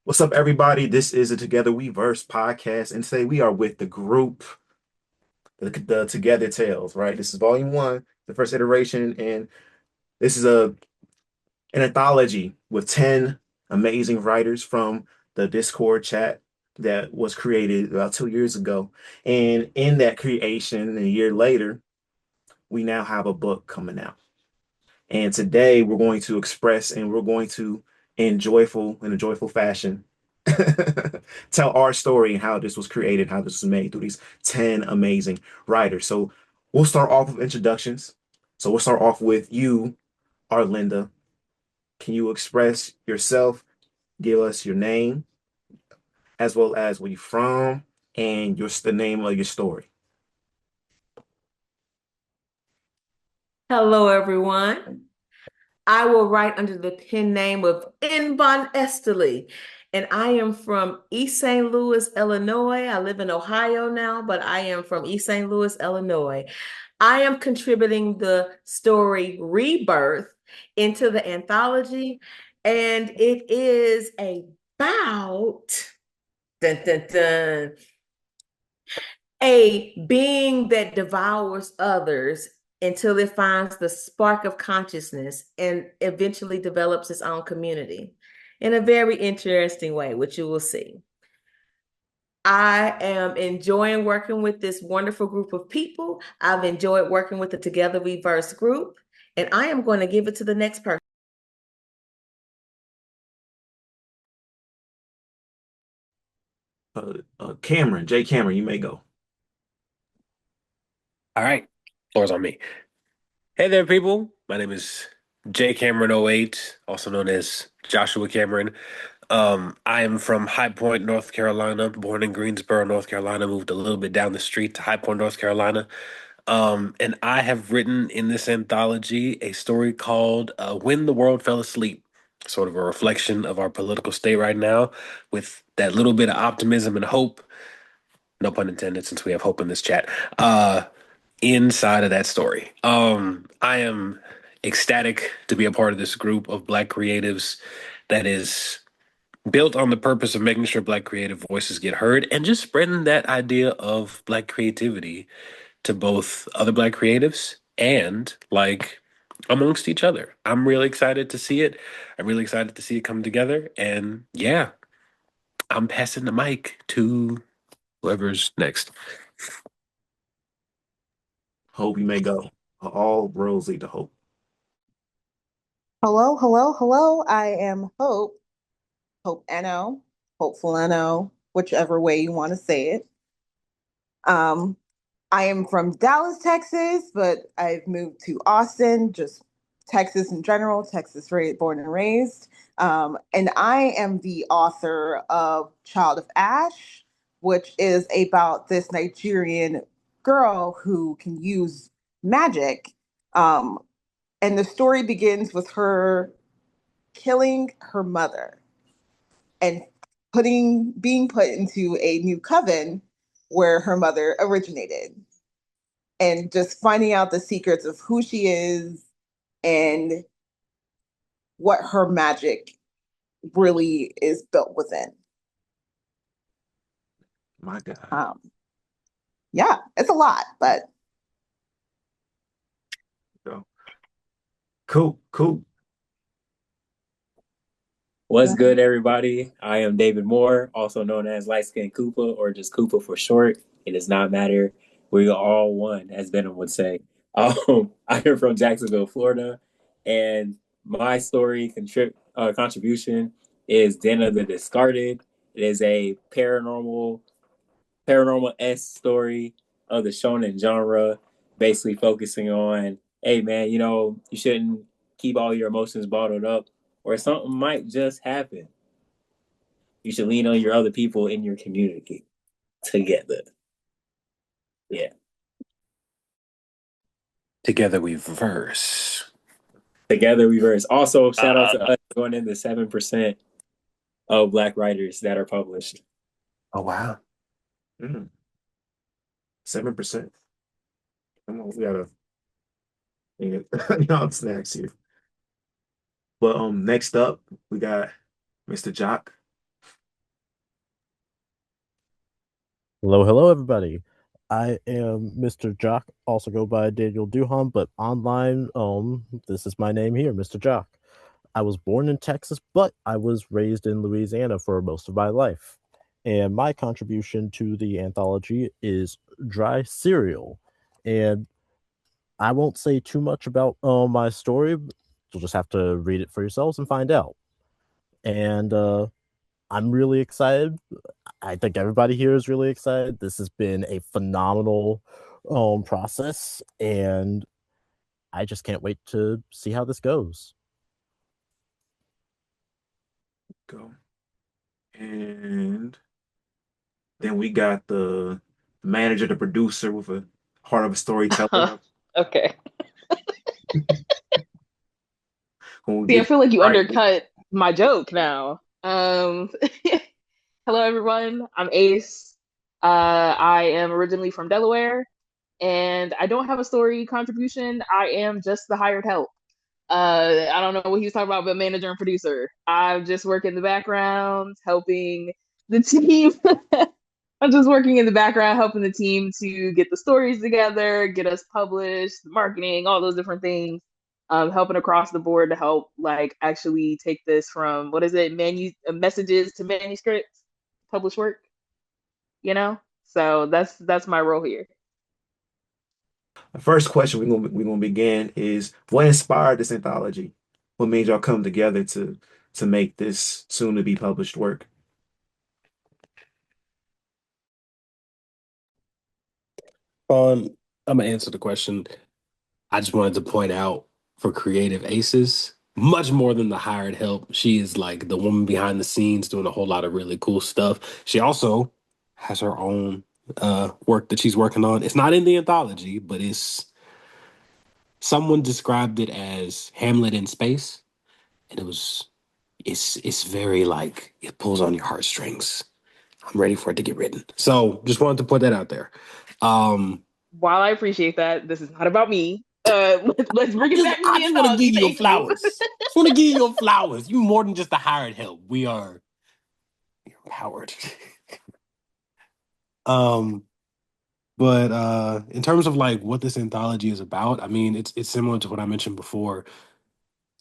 What's up, everybody? This is a Together We Verse podcast, and today we are with the group, the Together Tales, right? This is volume one, the first iteration, and this is an anthology with 10 amazing writers from the Discord chat that was created about 2 years ago. And in that creation, a year later, we now have a book coming out. And today we're going to express and we're going to, in a joyful fashion, tell our story and how this was created, how this was made through these 10 amazing writers. So we'll start off with introductions. So we'll start off with you, Arlinda. Can you express yourself, give us your name, as well as where you're from and the name of your story? Hello, everyone. I will write under the pen name of N. Von Esterly, and I am from East St. Louis, Illinois. I live in Ohio now, but I am from East St. Louis, Illinois. I am contributing the story Rebirth into the anthology, and it is about dun, dun, dun, a being that devours others until it finds the spark of consciousness and eventually develops its own community in a very interesting way, which you will see. I am enjoying working with this wonderful group of people. I've enjoyed working with the Together We Verse group, and I am going to give it to the next person. Cameron, Jay Cameron, you may go. All right, floor's on me. Hey there, people. My name is J Cameron '08, also known as Joshua Cameron. I am from High Point, North Carolina, born in Greensboro, North Carolina, moved a little bit down the street to High Point, North Carolina. And I have written in this anthology a story called When the World Fell Asleep, sort of a reflection of our political state right now, with that little bit of optimism and hope. No pun intended, since we have hope in this chat. Inside of that story. I am ecstatic to be a part of this group of Black creatives that is built on the purpose of making sure Black creative voices get heard and just spreading that idea of Black creativity to both other Black creatives and like amongst each other. I'm really excited to see it. I'm really excited to see it come together. And yeah, I'm passing the mic to whoever's next. Hope you may go. All roads lead to hope. Hello, hello, hello. I am Hope, Hope No, Hopeful No, whichever way you want to say it. Um, I am from Dallas, Texas, but I've moved to Austin, just Texas in general, Texas born and raised. And I am the author of Child of Ash, which is about this Nigerian girl who can use magic. Um, and the story begins with her killing her mother and being put into a new coven where her mother originated and just finding out the secrets of who she is and what her magic really is built within. My God. um yeah, it's a lot, but So, cool, cool. What's good, everybody? I am David Moore, also known as Light Skin Koopa or just Koopa for short. It does not matter. We are all one, as Venom would say. I am from Jacksonville, Florida, and my contribution is Den of the Discarded. It is a paranormal-esque story of the shonen genre, basically focusing on, hey man, you shouldn't keep all your emotions bottled up, or something might just happen. You should lean on your other people in your community together. Yeah, Together we verse. together we verse. Also, shout out Uh, to us going in the 7% of Black writers that are published. oh wow. Mm, 7%. Come on, we gotta y'all snacks here. But next up we got Mr. Jock. Hello, hello, everybody. I am Mr. Jock, also go by Daniel Duham, but online, this is my name here, Mr. Jock. I was born in Texas, but I was raised in Louisiana for most of my life. And my contribution to the anthology is dry cereal. And I won't say too much about my story. You'll just have to read it for yourselves and find out. And I'm really excited. I think everybody here is really excited. This has been a phenomenal process, and I just can't wait to see how this goes. Go. And then we got the manager, the producer with a heart of a storyteller. Okay. When we See, I get feel like you right. undercut my joke now. Hello everyone. I'm Ace. I am originally from Delaware, and I don't have a story contribution. I am just the hired help. I don't know what he was talking about, but manager and producer. I just work in the background, helping the team. I'm just working in the background, helping the team to get the stories together, get us published, marketing, all those different things. Helping across the board to help like actually take this from what is it, messages to manuscripts, published work, you know? So that's my role here. The first question we're gonna begin is what inspired this anthology? What made y'all come together to make this soon to be published work? I'm gonna answer the question. I just wanted to point out for creative aces, much more than the hired help. She is like the woman behind the scenes doing a whole lot of really cool stuff. She also has her own work that she's working on. It's not in the anthology, but it's someone described it as Hamlet in space, and it's very like it pulls on your heartstrings. I'm ready for it to get written. So just wanted to put that out there. Um, While I appreciate that, this is not about me. Let's bring it back to I the just want to anthology. give you your Thank you. flowers. Just want to give you your flowers. You more than just a hired help. We are empowered. um, but in terms of like what this anthology is about, I mean, it's similar to what I mentioned before.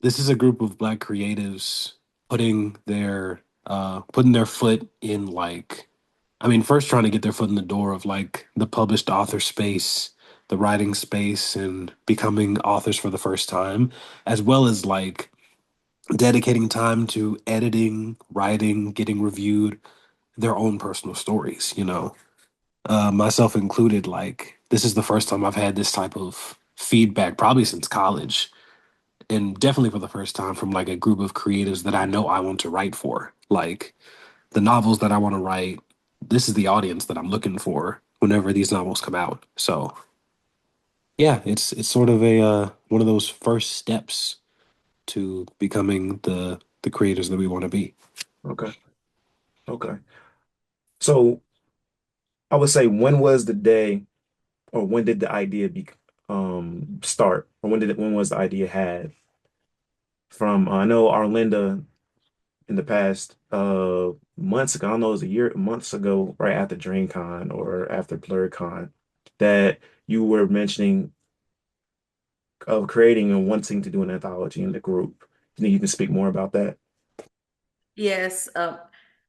This is a group of Black creatives putting their foot in like, I mean, first trying to get their foot in the door of like the published author space, the writing space, and becoming authors for the first time, as well as like dedicating time to editing, writing, getting reviewed, their own personal stories, you know. Myself included, like, this is the first time I've had this type of feedback, probably since college, and definitely for the first time from like a group of creatives that I know I want to write for. Like, the novels that I want to write, this is the audience that I'm looking for whenever these novels come out. So, yeah, it's sort of a one of those first steps to becoming the creators that we want to be. Okay. Okay. So I would say when was the day or when did the idea be start? Or when was the idea had from I know Arlinda in the past months ago, I don't know, it was a year months ago, right after DreamCon or after BlurCon, that you were mentioning of creating and wanting to do an anthology in the group. You think you can speak more about that? Yes,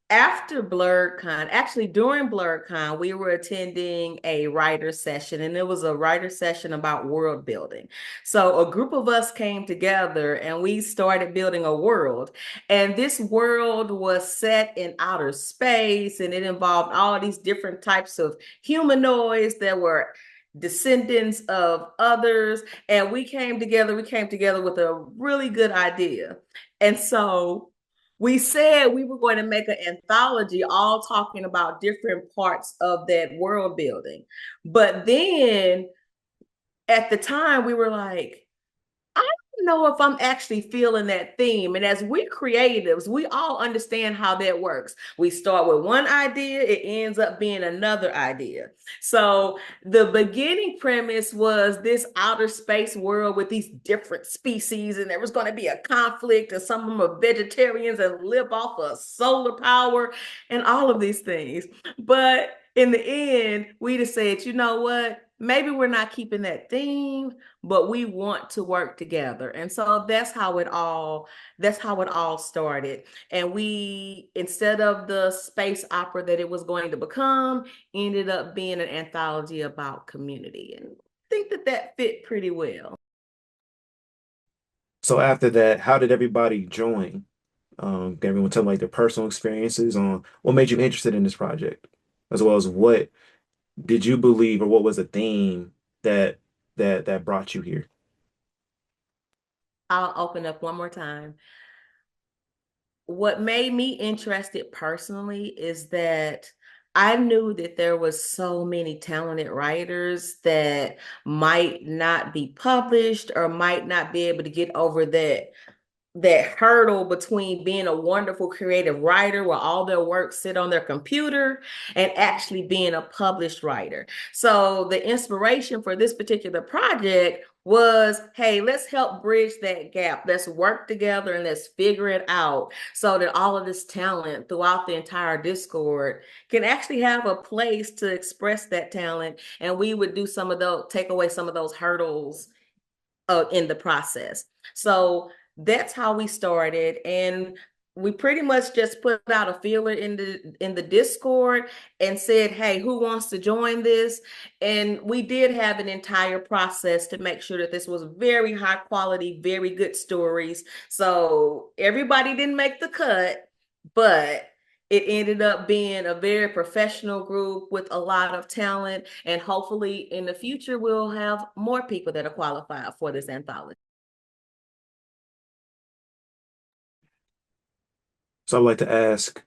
after BlurCon, actually during BlurCon, we were attending a writer session, and it was a writer session about world building. So a group of us came together and we started building a world. And this world was set in outer space, and it involved all these different types of humanoids that were descendants of others. And we came together with a really good idea. And so we said we were going to make an anthology all talking about different parts of that world building. But then at the time, we were like, I don't know if I'm actually feeling that theme. And as we're creatives, we all understand how that works. We start with one idea, it ends up being another idea. So the beginning premise was this outer space world with these different species, and there was going to be a conflict, and some of them are vegetarians and live off of solar power and all of these things. But in the end, we just said, you know what? Maybe we're not keeping that theme, but we want to work together. And so that's how it all started. And we, instead of the space opera that it was going to become, ended up being an anthology about community. And I think that fit pretty well. So after that, how did everybody join? Can everyone tell like their personal experiences on what made you interested in this project, as well as what did you believe or what was the theme that that brought you here? I'll open up one more time. What made me interested personally is that I knew that there was so many talented writers that might not be published or might not be able to get over that hurdle between being a wonderful creative writer where all their work sit on their computer and actually being a published writer. So the inspiration for this particular project was, hey, let's help bridge that gap. Let's work together and let's figure it out so that all of this talent throughout the entire Discord can actually have a place to express that talent. And we would do some of those, take away some of those hurdles in the process. So that's how we started. And we pretty much just put out a feeler in the Discord and said, hey, who wants to join this? And we did have an entire process to make sure that this was very high quality, very good stories. So everybody didn't make the cut, but it ended up being a very professional group with a lot of talent. And hopefully in the future, we'll have more people that are qualified for this anthology. So I'd like to ask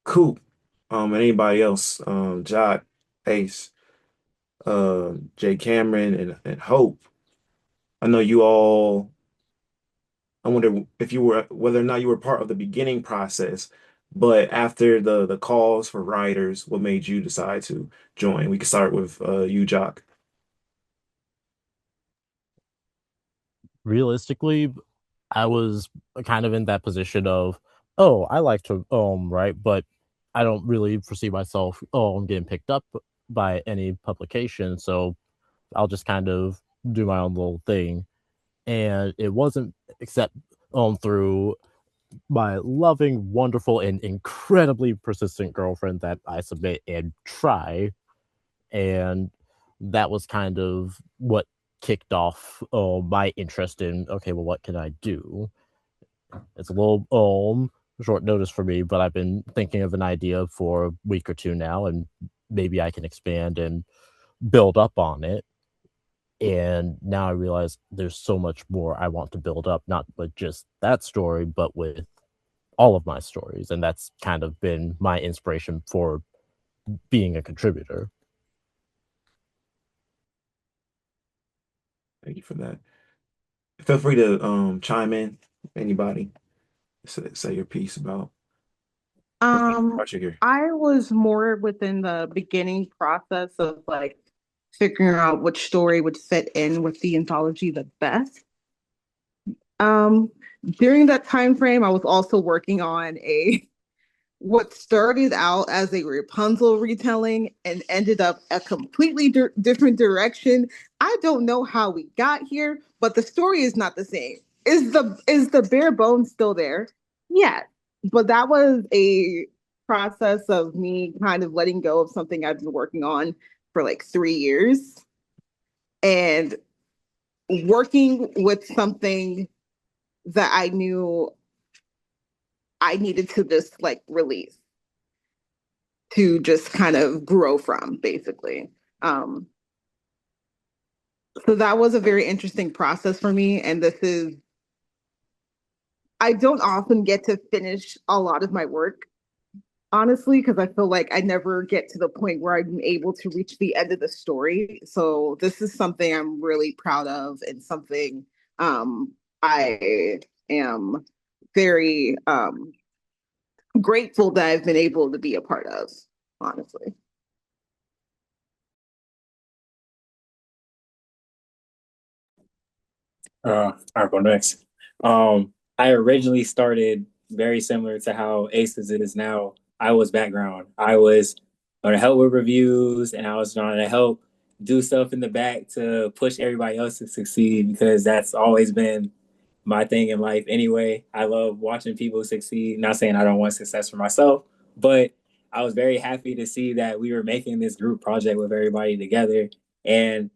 Coop, and anybody else, Jot, Ace, Jay Cameron, and Hope. I know you all. I wonder if you were whether or not you were part of the beginning process, but after the calls for writers, what made you decide to join? We could start with you, Jock. Realistically, I was kind of in that position of, oh, I like to write, but I don't really foresee myself getting picked up by any publication, so I'll just kind of do my own little thing. And it wasn't except through my loving, wonderful, and incredibly persistent girlfriend that I submit and try. And that was kind of what kicked off my interest in, okay, well, what can I do? It's a little short notice for me, but I've been thinking of an idea for a week or two now, and maybe I can expand and build up on it. And now I realize there's so much more I want to build up, not with just that story, but with all of my stories. And that's kind of been my inspiration for being a contributor. Thank you for that. Feel free to chime in, anybody. Say your piece about what made you Um, project here. I was more within the beginning process of like figuring out which story would fit in with the anthology the best. Um, During that time frame, I was also working on a what started out as a Rapunzel retelling and ended up a completely different direction. I don't know how we got here, but the story is not the same. Is the bare bones still there? Yeah, but that was a process of me kind of letting go of something I've been working on for like 3 years and working with something that I knew I needed to just like release to just kind of grow from, basically. Um, so that was a very interesting process for me. And I don't often get to finish a lot of my work, honestly, because I feel like I never get to the point where I'm able to reach the end of the story. So this is something I'm really proud of and something I am very grateful that I've been able to be a part of, honestly. I'll go next. I originally started very similar to how Aces is now. I was background. I was to help with reviews, and I was trying to help do stuff in the back to push everybody else to succeed because that's always been my thing in life anyway. I love watching people succeed. Not saying I don't want success for myself, but I was very happy to see that we were making this group project with everybody together. And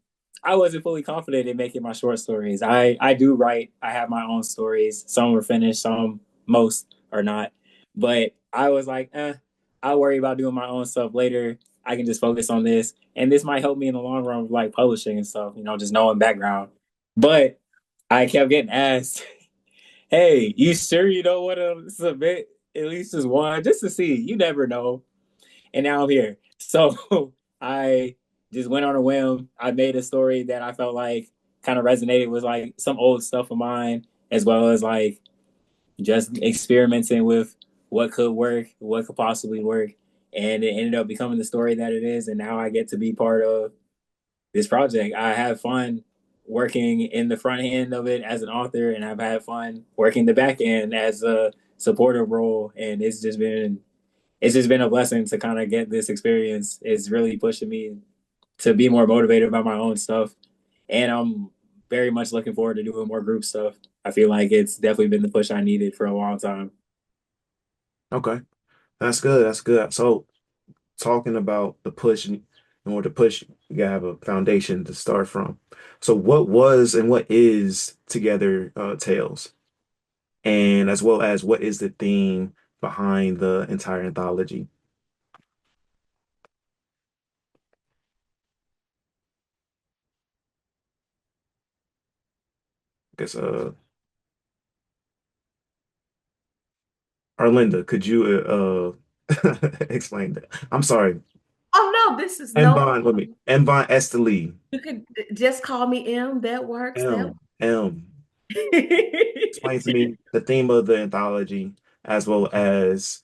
I wasn't fully confident in making my short stories. I do write, I have my own stories. Some were finished, some, most are not. But I was like, I'll worry about doing my own stuff later. I can just focus on this. And this might help me in the long run with like publishing and stuff, just knowing background. But I kept getting asked, hey, you sure you don't want to submit at least just one just to see? You never know. And now I'm here. So I just went on a whim. I made a story that I felt like kind of resonated with like some old stuff of mine, as well as like just experimenting with what could work, what could possibly work. And it ended up becoming the story that it is. And now I get to be part of this project. I have fun working in the front end of it as an author, and I've had fun working the back end as a supportive role. And it's just been a blessing to kind of get this experience. It's really pushing me to be more motivated by my own stuff, and I'm very much looking forward to doing more group stuff. I feel like it's definitely been the push I needed for a long time. Okay, that's good. That's good. So talking about the push, in order to push, you gotta have a foundation to start from. So what was and what is Together Tales, and as well as what is the theme behind the entire anthology? I guess Arlinda, could you explain that? I'm sorry. Oh no, this is no Mbon with me. problem. Mbon Esteli. You could just call me M. That works. That M. works. Explain to me the theme of the anthology as well as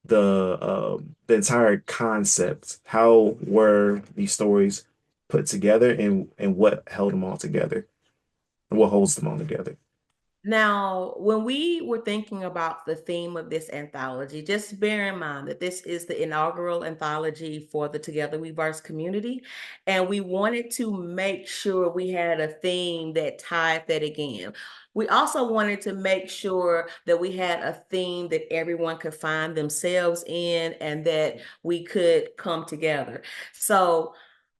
the entire concept. How were these stories put together and what held them all together and what holds them all together? Now, when we were thinking about the theme of this anthology, just bear in mind that this is the inaugural anthology for the Together We Verse community. And we wanted to make sure we had a theme that tied that again. We also wanted to make sure that we had a theme that everyone could find themselves in and that we could come together. So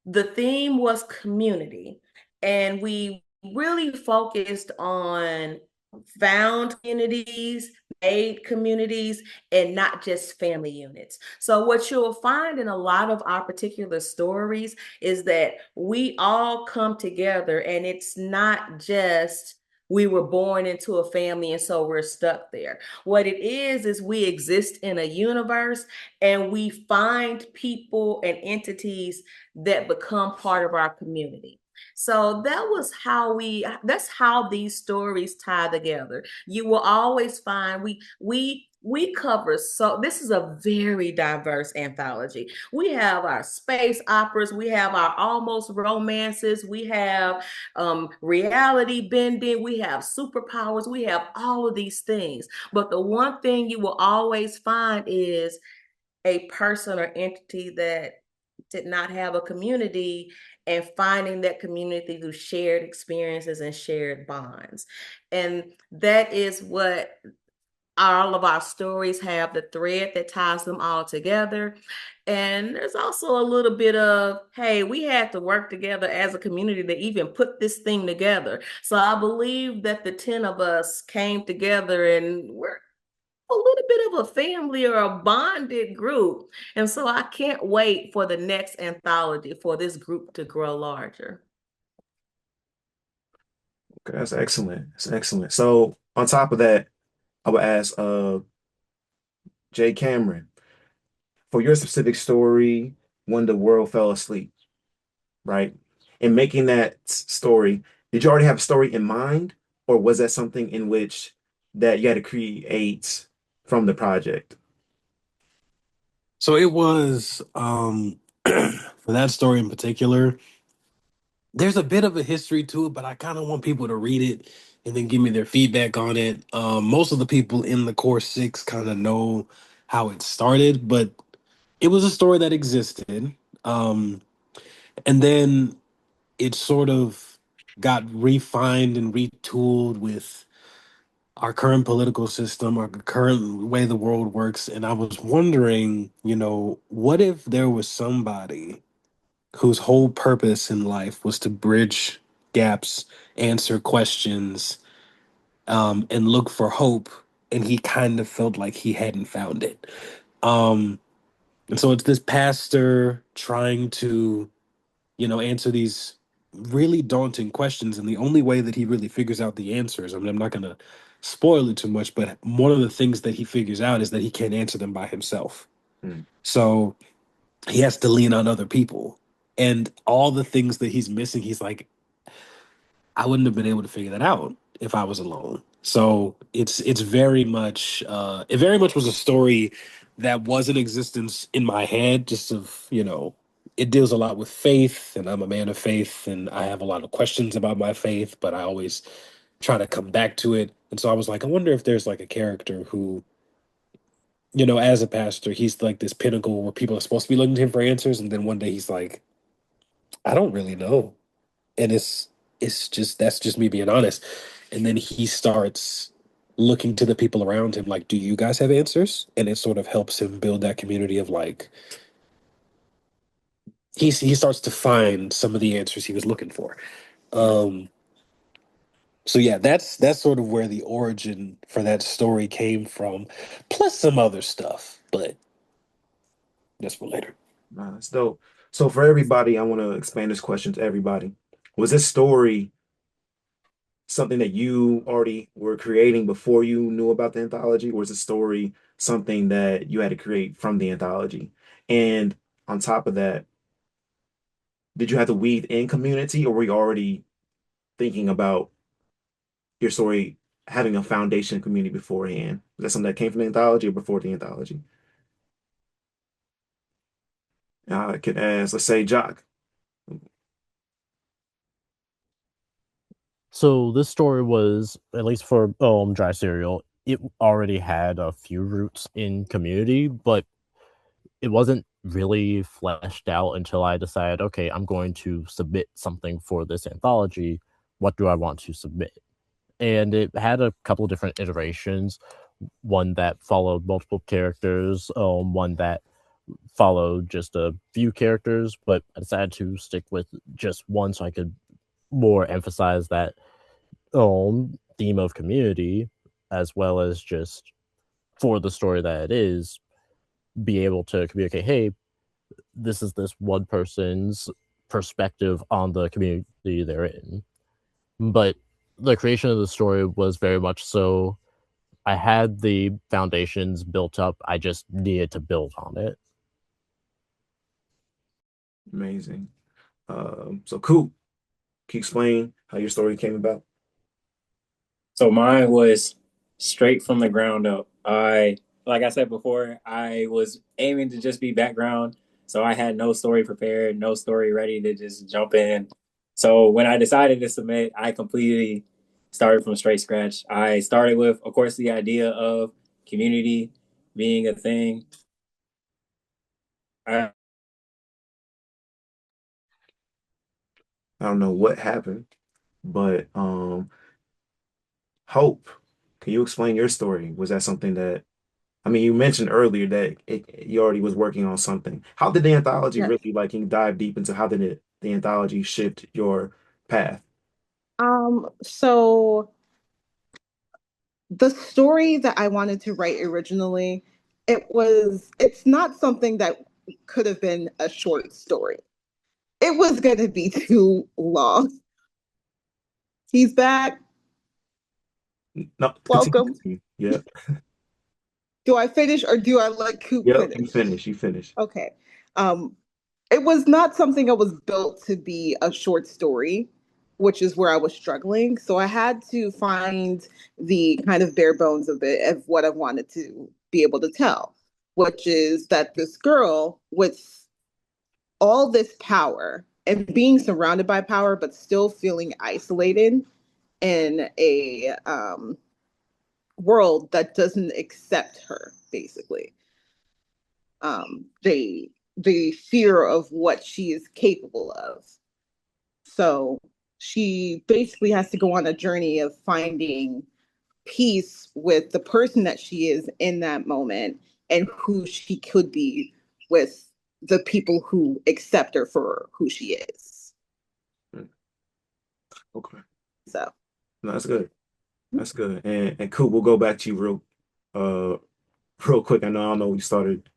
the theme was community. And we really focused on found communities, made communities, and not just family units. So, what you'll find in a lot of our particular stories is that we all come together, and it's not just we were born into a family and so we're stuck there. What it is we exist in a universe and we find people and entities that become part of our community. So that's how these stories tie together. You will always find we cover, so this is a very diverse anthology. We have our space operas, we have our almost romances, we have reality bending, we have superpowers, we have all of these things. But the one thing you will always find is a person or entity that did not have a community and finding that community through shared experiences and shared bonds. And that is what all of our stories have, the thread that ties them all together. And there's also a little bit of, hey, we had to work together as a community to even put this thing together. So I believe that the 10 of us came together and we're a little bit of a family or a bonded group. And so I can't wait for the next anthology for this group to grow larger. Okay, that's excellent. That's excellent. So on top of that, I would ask Jay Cameron, for your specific story, When the World Fell Asleep, right? In making that story, did you already have a story in mind, or was that something in which that you had to create from the project? So it was for that story in particular, there's a bit of a history to it, but I kind of want people to read it and then give me their feedback on it. Most of the people in the core six kind of know how it started, but it was a story that existed. Um, and then it sort of got refined and retooled with our current political system, our current way the world works. And I was wondering, what if there was somebody whose whole purpose in life was to bridge gaps, answer questions, and look for hope, and he kind of felt like he hadn't found it. Um, and so it's this pastor trying to, answer these really daunting questions, and the only way that he really figures out the answers, I mean, I'm not going to spoil it too much, but one of the things that he figures out is that he can't answer them by himself. Mm. So he has to lean on other people. And all the things that he's missing, he's like, I wouldn't have been able to figure that out if I was alone. So it's very much it very much was a story that was in existence in my head, just of, it deals a lot with faith, and I'm a man of faith, and I have a lot of questions about my faith, but I always try to come back to it. And so I was like, I wonder if there's like a character who, as a pastor, he's like this pinnacle where people are supposed to be looking to him for answers, and then one day he's like, I don't really know. And it's just that's just me being honest. And then he starts looking to the people around him like, do you guys have answers? And it sort of helps him build that community of like he starts to find some of the answers he was looking for. um so yeah, that's sort of where the origin for that story came from, plus some other stuff, but that's for later. Nah, that's dope. So for everybody, I want to expand this question to everybody. Was this story something that you already were creating before you knew about the anthology, or is the story something that you had to create from the anthology? And on top of that, did you have to weave in community, or were you already thinking about your story having a foundation community beforehand? Was that something that came from the anthology or before the anthology? I could ask, let's say, Jock. So this story was, at least for dry cereal, it already had a few roots in community, but it wasn't really fleshed out until I decided, okay, I'm going to submit something for this anthology. What do I want to submit? And it had a couple of different iterations. One that followed multiple characters, one that followed just a few characters, but I decided to stick with just one so I could more emphasize that theme of community, as well as just for the story that it is, be able to communicate, hey, this is this one person's perspective on the community they're in. But the creation of the story was very much so I had the foundations built up. I just needed to build on it. Amazing. So cool. Can you explain how your story came about? So mine was straight from the ground up. Like I said before, I was aiming to just be background. So I had no story prepared, no story ready to just jump in. So when I decided to submit, I completely started from straight scratch. I started with, of course, the idea of community being a thing. I, I don't know what happened, but Hope, can you explain your story? Was that something that, I mean, you mentioned earlier that you already was working on something. How did the anthology Yes. really, like, can you dive deep into how did the anthology shift your path? So the story that I wanted to write originally, it's not something that could have been a short story. It was going to be too long. He's back. No, continue. Welcome. Continue. Yep. Do I finish or do I let Coop Yep. You finish? finish. You finish. Okay. Um, it was not something that was built to be a short story, which is where I was struggling. So I had to find the kind of bare bones of it, of what I wanted to be able to tell, which is that this girl with all this power and being surrounded by power, but still feeling isolated in a world that doesn't accept her, basically. the fear of what she is capable of. So she basically has to go on a journey of finding peace with the person that she is in that moment and who she could be with the people who accept her for who she is. Okay. So No, that's good. That's good. And cool, we'll go back to you real quick. I don't know you started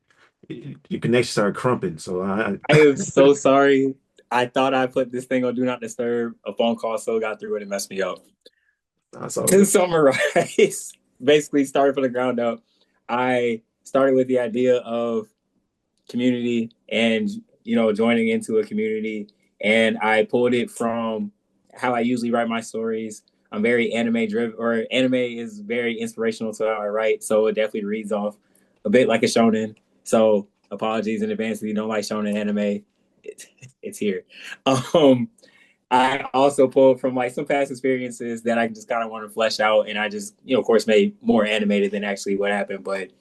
your connection started crumping. So I I am so sorry. I thought I put this thing on Do Not Disturb. A phone call so got through it and messed me up. that's all To good. summarize, basically started from the ground up. I started with the idea of community and joining into a community, and I pulled it from how I usually write my stories. I'm very anime driven, or anime is very inspirational to how I write, so it definitely reads off a bit like a shonen. So apologies in advance if you don't like shonen anime. It's here. um I also pulled from like some past experiences that I just kind of want to flesh out, and I just, of course, made more animated than actually what happened. But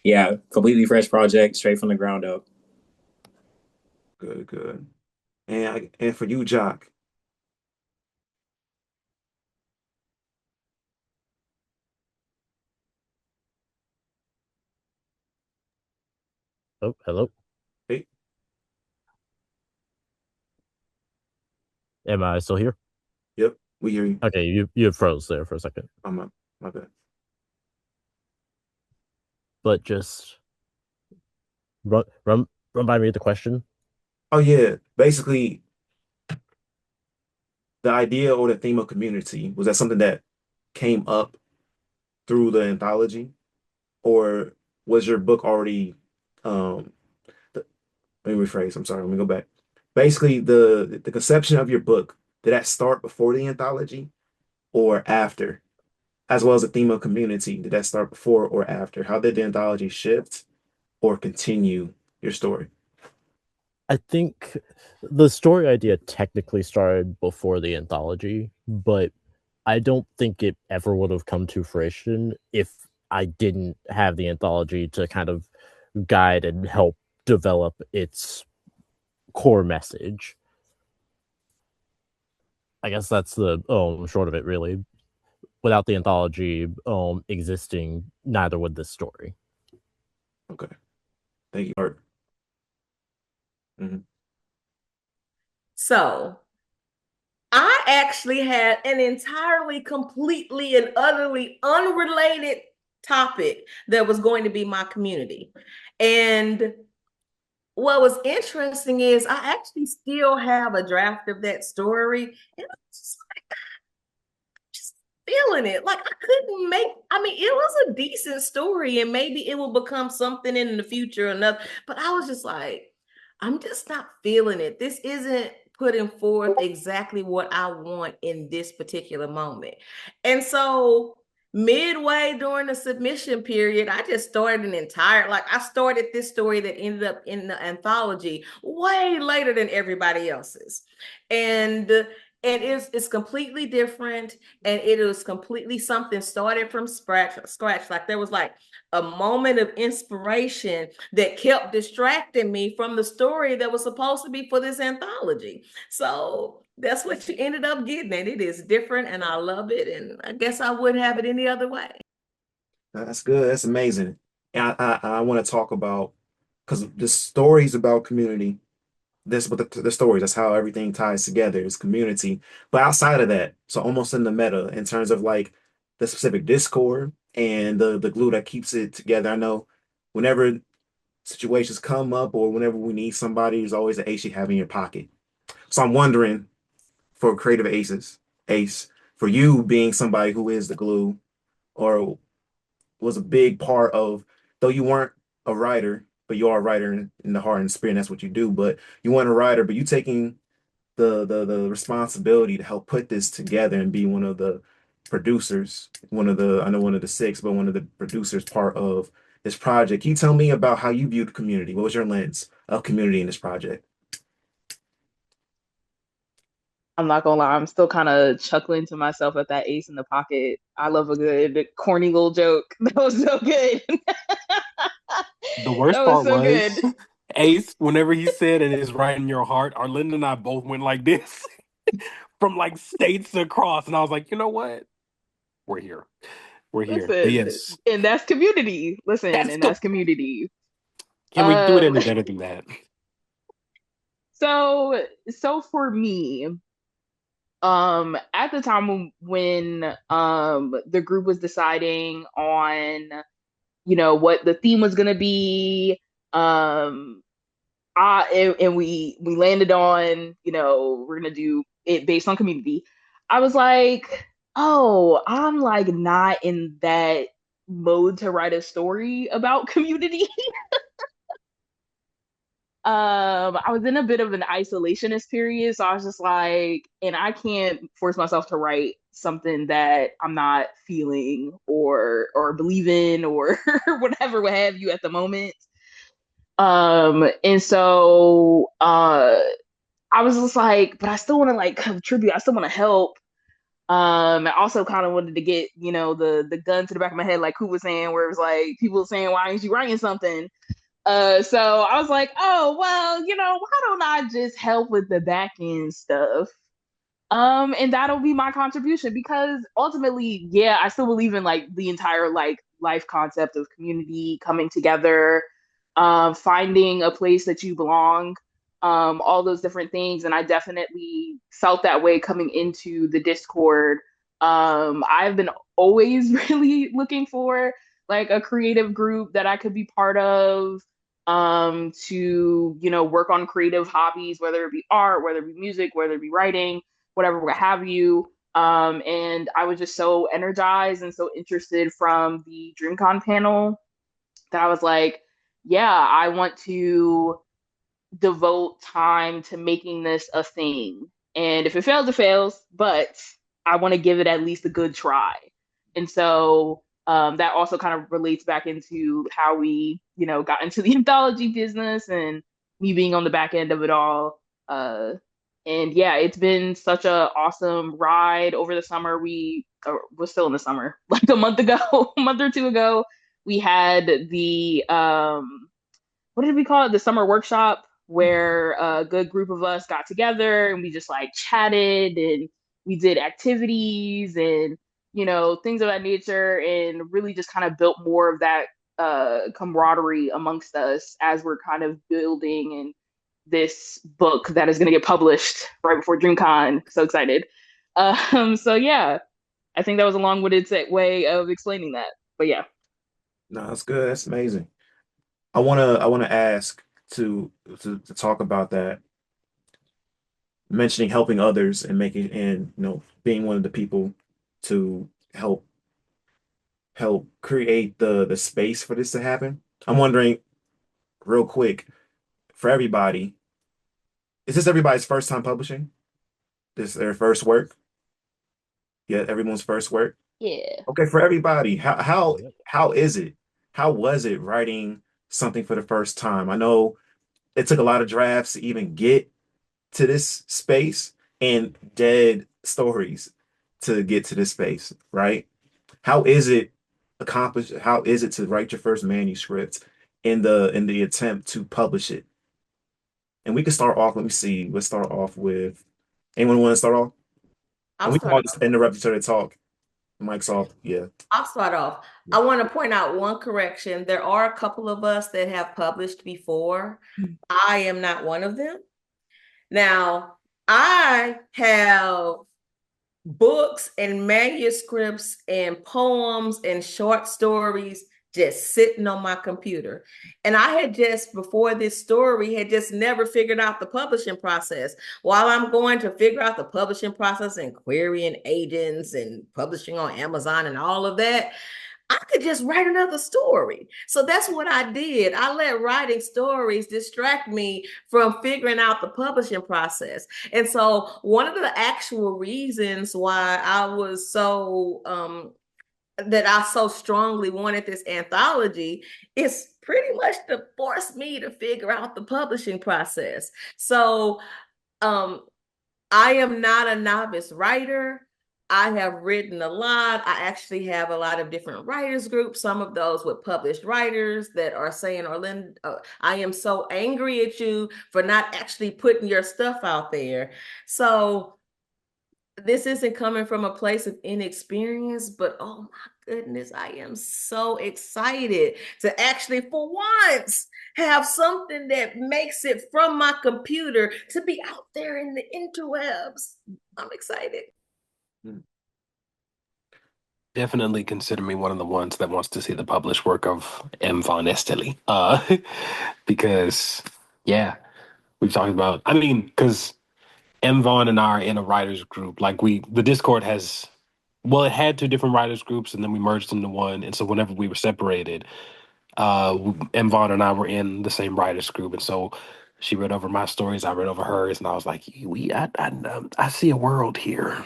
yeah, completely fresh project, straight from the ground up. Good, good. And for you, Jock. Oh, hello. Hey, Am I still here? yep, we hear you. Okay, you froze there for a second. Oh, my bad. But just run by me the question. Oh yeah. Basically, the idea or the theme of community, was that something that came up through the anthology? Or was your book already um let me rephrase, I'm sorry, let me go back. Basically, the conception of your book, did that start before the anthology or after? As well as the theme of community, did that start before or after? How did the anthology shift or continue your story? I think the story idea technically started before the anthology, but I don't think it ever would have come to fruition if I didn't have the anthology to kind of guide and help develop its core message. I guess that's the short of it, really. Without the anthology existing, neither would this story. Okay. Thank you, Art. Mhm. So I actually had an entirely, completely, and utterly unrelated topic that was going to be my community. And what was interesting is I actually still have a draft of that story. And I was just feeling it. Like I couldn't make, I mean, it was a decent story and maybe it will become something in the future or another. But I was just like, I'm just not feeling it. This isn't putting forth exactly what I want in this particular moment. And so midway during the submission period, I just started an entire, like I started this story that ended up in the anthology way later than everybody else's. And it's completely different, and it was completely something started from scratch. Like there was like a moment of inspiration that kept distracting me from the story that was supposed to be for this anthology. So that's what you ended up getting, and it is different, and I love it, and I guess I wouldn't have it any other way. That's good. That's amazing. And I want to talk about, because the stories about community, this but the stories, that's how everything ties together, is community. But outside of that, so almost in the meta, in terms of like the specific discord and the glue that keeps it together. I know whenever situations come up or whenever we need somebody, there's always an ace you have in your pocket. So I'm wondering, for creative ace, for you being somebody who is the glue or was a big part of, though you weren't a writer, but you are a writer in the heart and spirit, and that's what you do. But you weren't a writer, but you taking the responsibility to help put this together and be one of the producers, I know one of the six, but one of the producers part of this project. Can you tell me about how you viewed community? What was your lens of community in this project? I'm not gonna lie, I'm still kind of chuckling to myself at that ace in the pocket. I love a good corny little joke. That was so good. The worst That was part so good. was Ace, whenever he said it is right in your heart, Arlinda and I both went like this from like states across. And I was like, you know what? We're here. We're here. But Listen, yes, and that's community. Listen, that's and the. that's community. Can we do it Um, any better than that? so for me, at the time when the group was deciding on, what the theme was gonna be, um, and we landed on, we're gonna do it based on community. I was like, oh, I'm like not in that mode to write a story about community. I was in a bit of an isolationist period, so I was just like, and I can't force myself to write something that I'm not feeling or believe in or whatever, what have you at the moment. And so I was just like, but I still want to like contribute. I still want to help. I also kind of wanted to get, the gun to the back of my head, like who was saying, where it was like people saying, why aren't you writing something? So I was like, oh well, why don't I just help with the back end stuff? And that'll be my contribution because ultimately, yeah, I still believe in like the entire like life concept of community coming together, finding a place that you belong, all those different things. And I definitely felt that way coming into the Discord. I've been always really looking for like a creative group that I could be part of, to, work on creative hobbies, whether it be art, whether it be music, whether it be writing, whatever, what have you. And I was just so energized and so interested from the DreamCon panel that I was like, yeah, I want to devote time to making this a thing. And if it fails, it fails, but I want to give it at least a good try. And so that also kind of relates back into how we, got into the anthology business and me being on the back end of it all. And yeah, it's been such a awesome ride over the summer. We was still in the summer, like a month ago, a month or two ago, we had the what did we call it? The summer workshop where a good group of us got together and we just like chatted and we did activities and things of that nature and really just kind of built more of that camaraderie amongst us as we're kind of building and this book that is going to get published right before DreamCon. So excited. So yeah, I think that was a long-winded way of explaining that. But yeah. No, that's good. That's amazing. I wanna ask to talk about that, mentioning helping others and making and being one of the people to help create the space for this to happen. I'm wondering real quick for everybody, is this everybody's first time publishing? This their first work? Yeah, everyone's first work. Yeah. Okay, for everybody, Yep. how is it? How was it writing something for the first time? I know it took a lot of drafts to even get to this space and dead stories to get to this space, right? How is it accomplished? How is it to write your first manuscript in the attempt to publish it? And we can start off, let me see. Let's start off with anyone want to start off? I'll And we can start all just interrupt each other to talk. Mic's off. Yeah. I'll start off. I want to point out one correction. There are a couple of us that have published before. I am not one of them. Now, I have books and manuscripts and poems and short stories just sitting on my computer. And I had just, before this story, had just never figured out the publishing process. While I'm going to figure out the publishing process and querying agents and publishing on Amazon and all of that, I could just write another story. So that's what I did. I let writing stories distract me from figuring out the publishing process. And so one of the actual reasons why I was so that I so strongly wanted this anthology is pretty much to force me to figure out the publishing process. So um I am not a novice writer. I have written a lot. I actually have a lot of different writers groups, some of those with published writers that are saying, Orlando, I am so angry at you for not actually putting your stuff out there. So this isn't coming from a place of inexperience, but oh my goodness, I am so excited to actually, for once, have something that makes it from my computer to be out there in the interwebs. I'm excited. Definitely consider me one of the ones that wants to see the published work of M. Von Esteli. Because, yeah, we've talked about, I mean, because M. Vaughn and I are in a writers group. Like the Discord has, well, it had two different writers groups and then we merged into one. And so whenever we were separated, M. Vaughn and I were in the same writers group. And so she read over my stories, I read over hers, and I was like, I see a world here.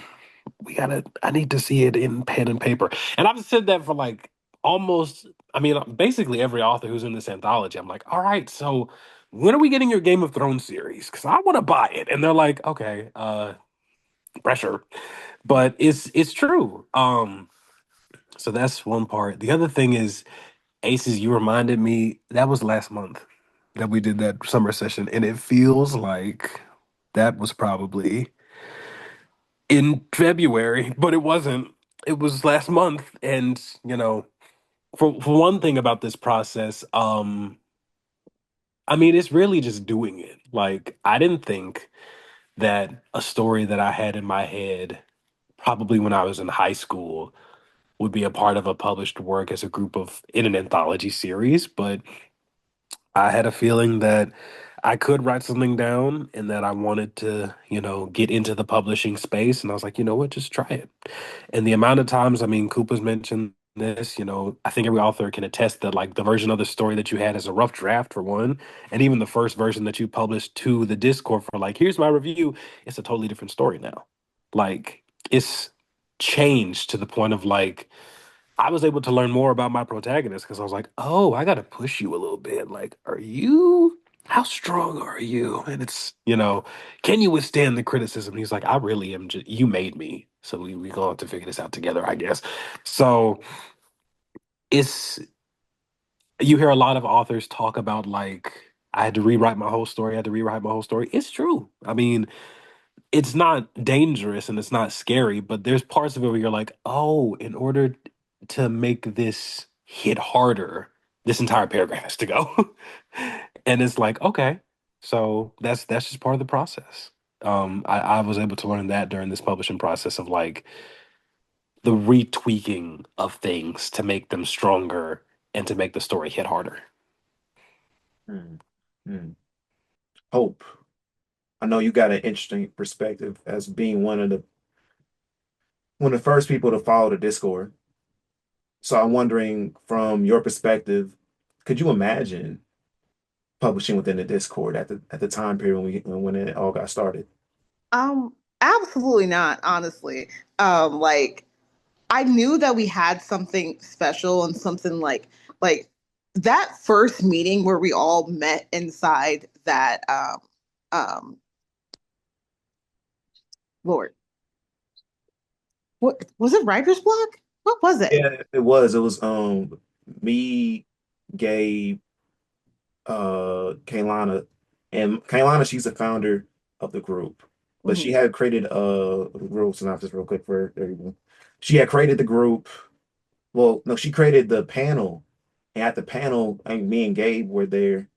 I need to see it in pen and paper. And I've said that for like almost, I mean, basically every author who's in this anthology. I'm like, all right, so when are we getting your Game of Thrones series? Because I want to buy it. And they're like, okay, pressure. But it's true. So that's one part. The other thing is, Aces, you reminded me that was last month that we did that summer session, and it feels like that was probably in February, but it wasn't. It was last month, and for one thing about this process, I mean, it's really just doing it. Like, I didn't think that a story that I had in my head, probably when I was in high school, would be a part of a published work as a group of in an anthology series, but I had a feeling that I could write something down and that I wanted to, get into the publishing space. And I was like, you know what, just try it. And the amount of times, I mean, Koopa's mentioned this, I think every author can attest that like the version of the story that you had as a rough draft for one, and even the first version that you published to the Discord for like, here's my review, it's a totally different story now. Like it's changed to the point of like, I was able to learn more about my protagonist because I was like, oh, I got to push you a little bit. Like, how strong are you? And it's, can you withstand the criticism? He's like, I really am. Just, you made me. So we going to have to figure this out together, I guess. So it's, you hear a lot of authors talk about like, I had to rewrite my whole story. I had to rewrite my whole story. It's true. I mean, it's not dangerous and it's not scary, but there's parts of it where you're like, oh, in order to make this hit harder, this entire paragraph has to go. And it's like, okay, so that's just part of the process. I was able to learn that during this publishing process of like the retweaking of things to make them stronger and to make the story hit harder. Hmm. Hmm. Hope. I know you got an interesting perspective as being one of the first people to follow the Discord. So I'm wondering from your perspective, could you imagine publishing within the Discord at the time period when it all got started? Um, Absolutely not, honestly. Like I knew that we had something special and something like that first meeting where we all met inside that um Lord, what was it, writer's block? What was it? Yeah, it was. It was me, Gabe, Kaylana, and Kaylana, she's the founder of the group. But she Mhm. had created a group synopsis real quick for everyone. She had created the group. Well, no, she created the panel. And at the panel, I mean, me and Gabe were there,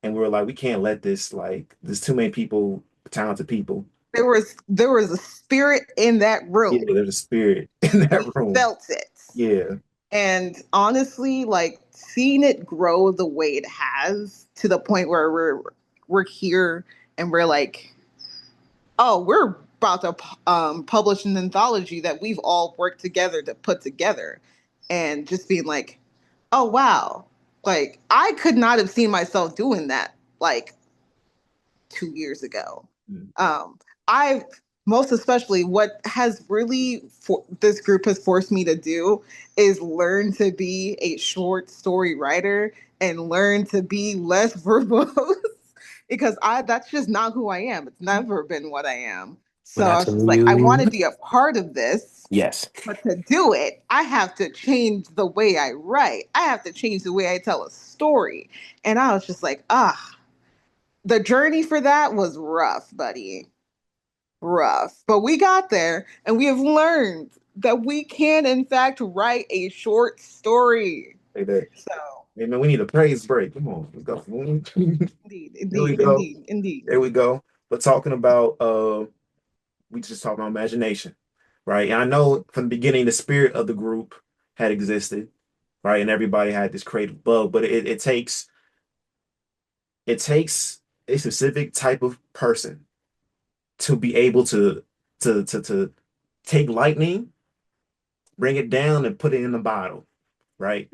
and we were like, we can't let this like there's too many people, talented people. There was a spirit in that Yeah, room. there's a spirit in that We room. felt it. Yeah. And honestly, like seeing it grow the way it has to the point where we're here and we're like, oh, we're about to publish an anthology that we've all worked together to put together, and just being like, oh wow, like I could not have seen myself doing that like 2 years ago. Mm. I most especially what has really this group has forced me to do is learn to be a short story writer and learn to be less verbose because I that's just not who I am. It's never been what I am. But So I that's was just when like, I want you, to be a part of this, yes. but to do it, I have to change the way I write. I have to change the way I tell a story. And I was just like, the journey for that was rough, buddy. Rough. But we got there and we have learned that we can, in fact, write a short story. Like that. So, Hey man, we need a praise break. Come on, let's go. indeed, There we indeed, go. indeed, indeed. There we go. But talking about we just talking about imagination, right? And I know from the beginning the spirit of the group had existed, right? And everybody had this creative bug, but it takes a specific type of person to be able to take lightning, bring it down, and put it in a bottle, right?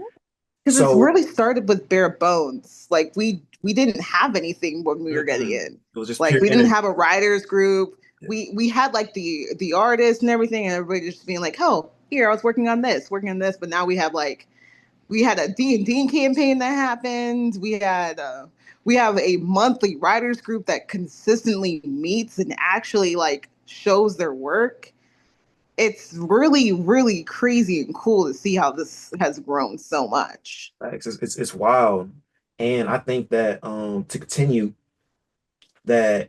Because it's So really started with bare bones. Like we didn't have anything when we were getting it in. was just Like pure we didn't energy. have a writers group. Yeah. We had like the artists and everything, and everybody just being like, "Oh, here I was working on this." But now we had a D&D campaign that happened. We have a monthly writers group that consistently meets and actually like shows their work. It's really, really crazy and cool to see how this has grown so much. It's wild. And I think that to continue that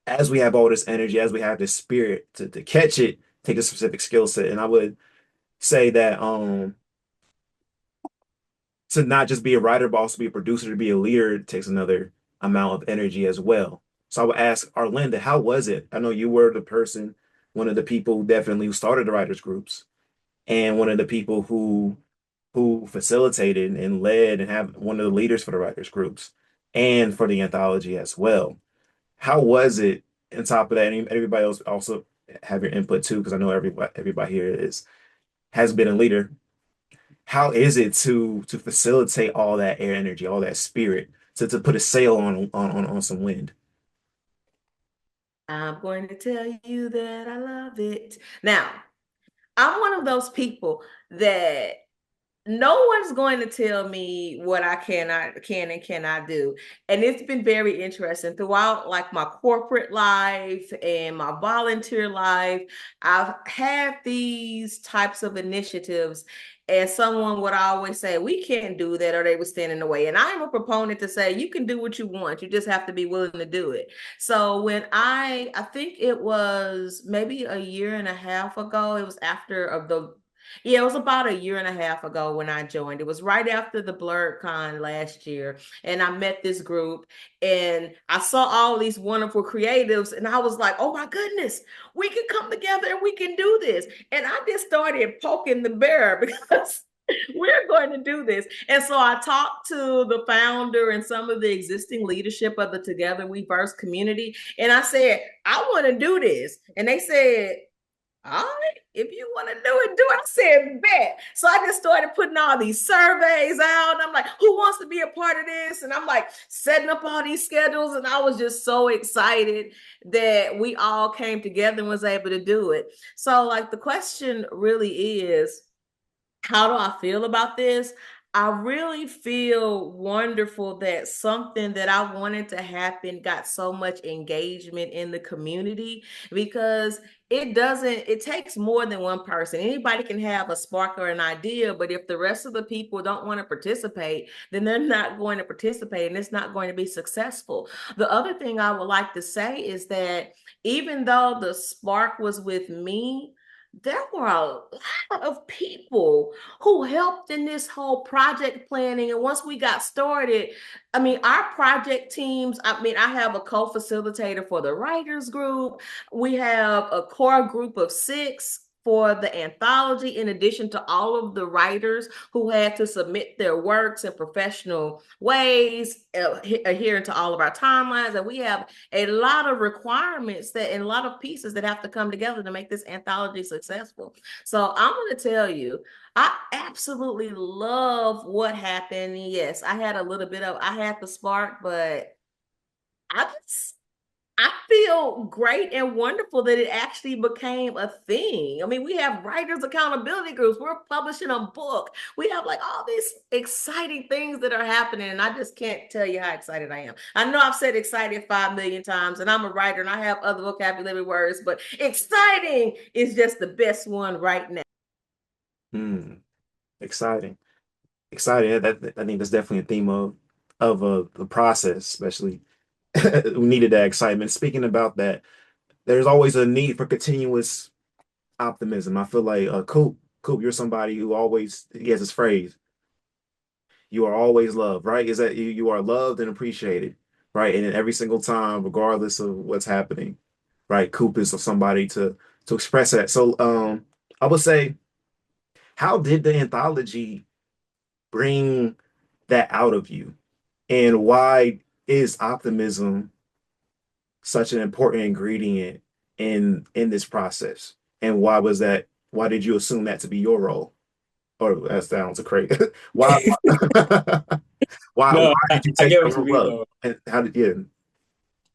as we have all this energy, as we have this spirit to catch it, take a specific skill set. And I would say that to not just be a writer, but also be a producer, to be a leader, it takes another amount of energy as well. So I would ask Arlinda, how was it? I know you were the person, one of the people definitely who started the writers groups, and one of the people who facilitated and led and have one of the leaders for the writers groups and for the anthology as well. How was it? On top of that, and everybody else also have your input too, because I know everybody here is has been a leader. How is it to facilitate all that air energy, all that spirit, to put a sail on some wind? I'm going to tell you that I love it. Now, I'm one of those people that no one's going to tell me what I can and cannot do. And it's been very interesting throughout like my corporate life and my volunteer life. I've had these types of initiatives. And someone would always say, we can't do that, or they would stand in the way. And I'm a proponent to say, you can do what you want. You just have to be willing to do it. So when I think it was maybe a year and a half ago, it was after of the yeah, it was about a year and a half ago when I joined. It was right after the BlurredCon last year. And I met this group and I saw all these wonderful creatives. And I was like, oh my goodness, we can come together and we can do this. And I just started poking the bear because we're going to do this. And so I talked to the founder and some of the existing leadership of the Together We Verse community. And I said, I want to do this. And they said, all right, if you want to do it, do it. I said, bet. So I just started putting all these surveys out. I'm like, who wants to be a part of this? And I'm like setting up all these schedules. And I was just so excited that we all came together and was able to do it. So, like, the question really is, how do I feel about this? I really feel wonderful that something that I wanted to happen got so much engagement in the community because it takes more than one person. Anybody can have a spark or an idea, but if the rest of the people don't want to participate, then they're not going to participate and it's not going to be successful. The other thing I would like to say is that even though the spark was with me, there were a lot of people who helped in this whole project planning. And once we got started, I mean, our project teams, I mean, I have a co-facilitator for the writers group. We have a core group of 6 for the anthology, in addition to all of the writers who had to submit their works in professional ways, adhering to all of our timelines. And we have a lot of requirements that and a lot of pieces that have to come together to make this anthology successful. So I'm going to tell you, I absolutely love what happened. Yes, I had a little bit of, I had the spark, but I just I feel great and wonderful that it actually became a thing. I mean, we have writers accountability groups. We're publishing a book. We have like all these exciting things that are happening. And I just can't tell you how excited I am. I know I've said excited 5 million times, and I'm a writer and I have other vocabulary words, but exciting is just the best one right now. Hmm. Exciting. Exciting. I think that's definitely a theme of the process, especially we needed that excitement. Speaking about that, there's always a need for continuous optimism. I feel like Coop, you're somebody who always he has this phrase, you are always loved, right? Is that you are loved and appreciated, right? And every single time, regardless of what's happening, right? Coop is somebody to express that. So I would say, how did the anthology bring that out of you? And why is optimism such an important ingredient in this process? And why was that? Why did you assume that to be your role? Or that sounds crazy. Why? Why No, did you I take get that what you role mean up? though. And how did you?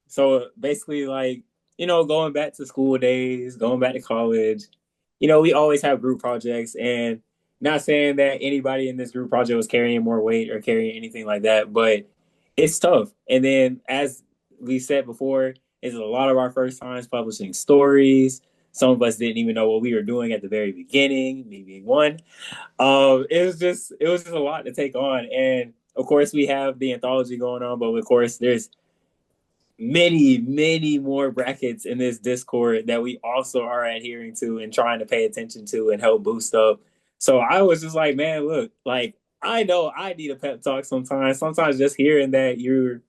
So basically, like, going back to school days, going back to college, we always have group projects. And not saying that anybody in this group project was carrying more weight or carrying anything like that, but it's tough. And then, as we said before, it's a lot of our first times publishing stories. Some of us didn't even know what we were doing at the very beginning, me being one. It was just a lot to take on. And of course, we have the anthology going on, but of course, there's many, many more brackets in this Discord that we also are adhering to and trying to pay attention to and help boost up. So I was just like, man, look, like I know I need a pep talk sometimes. Sometimes just hearing that you're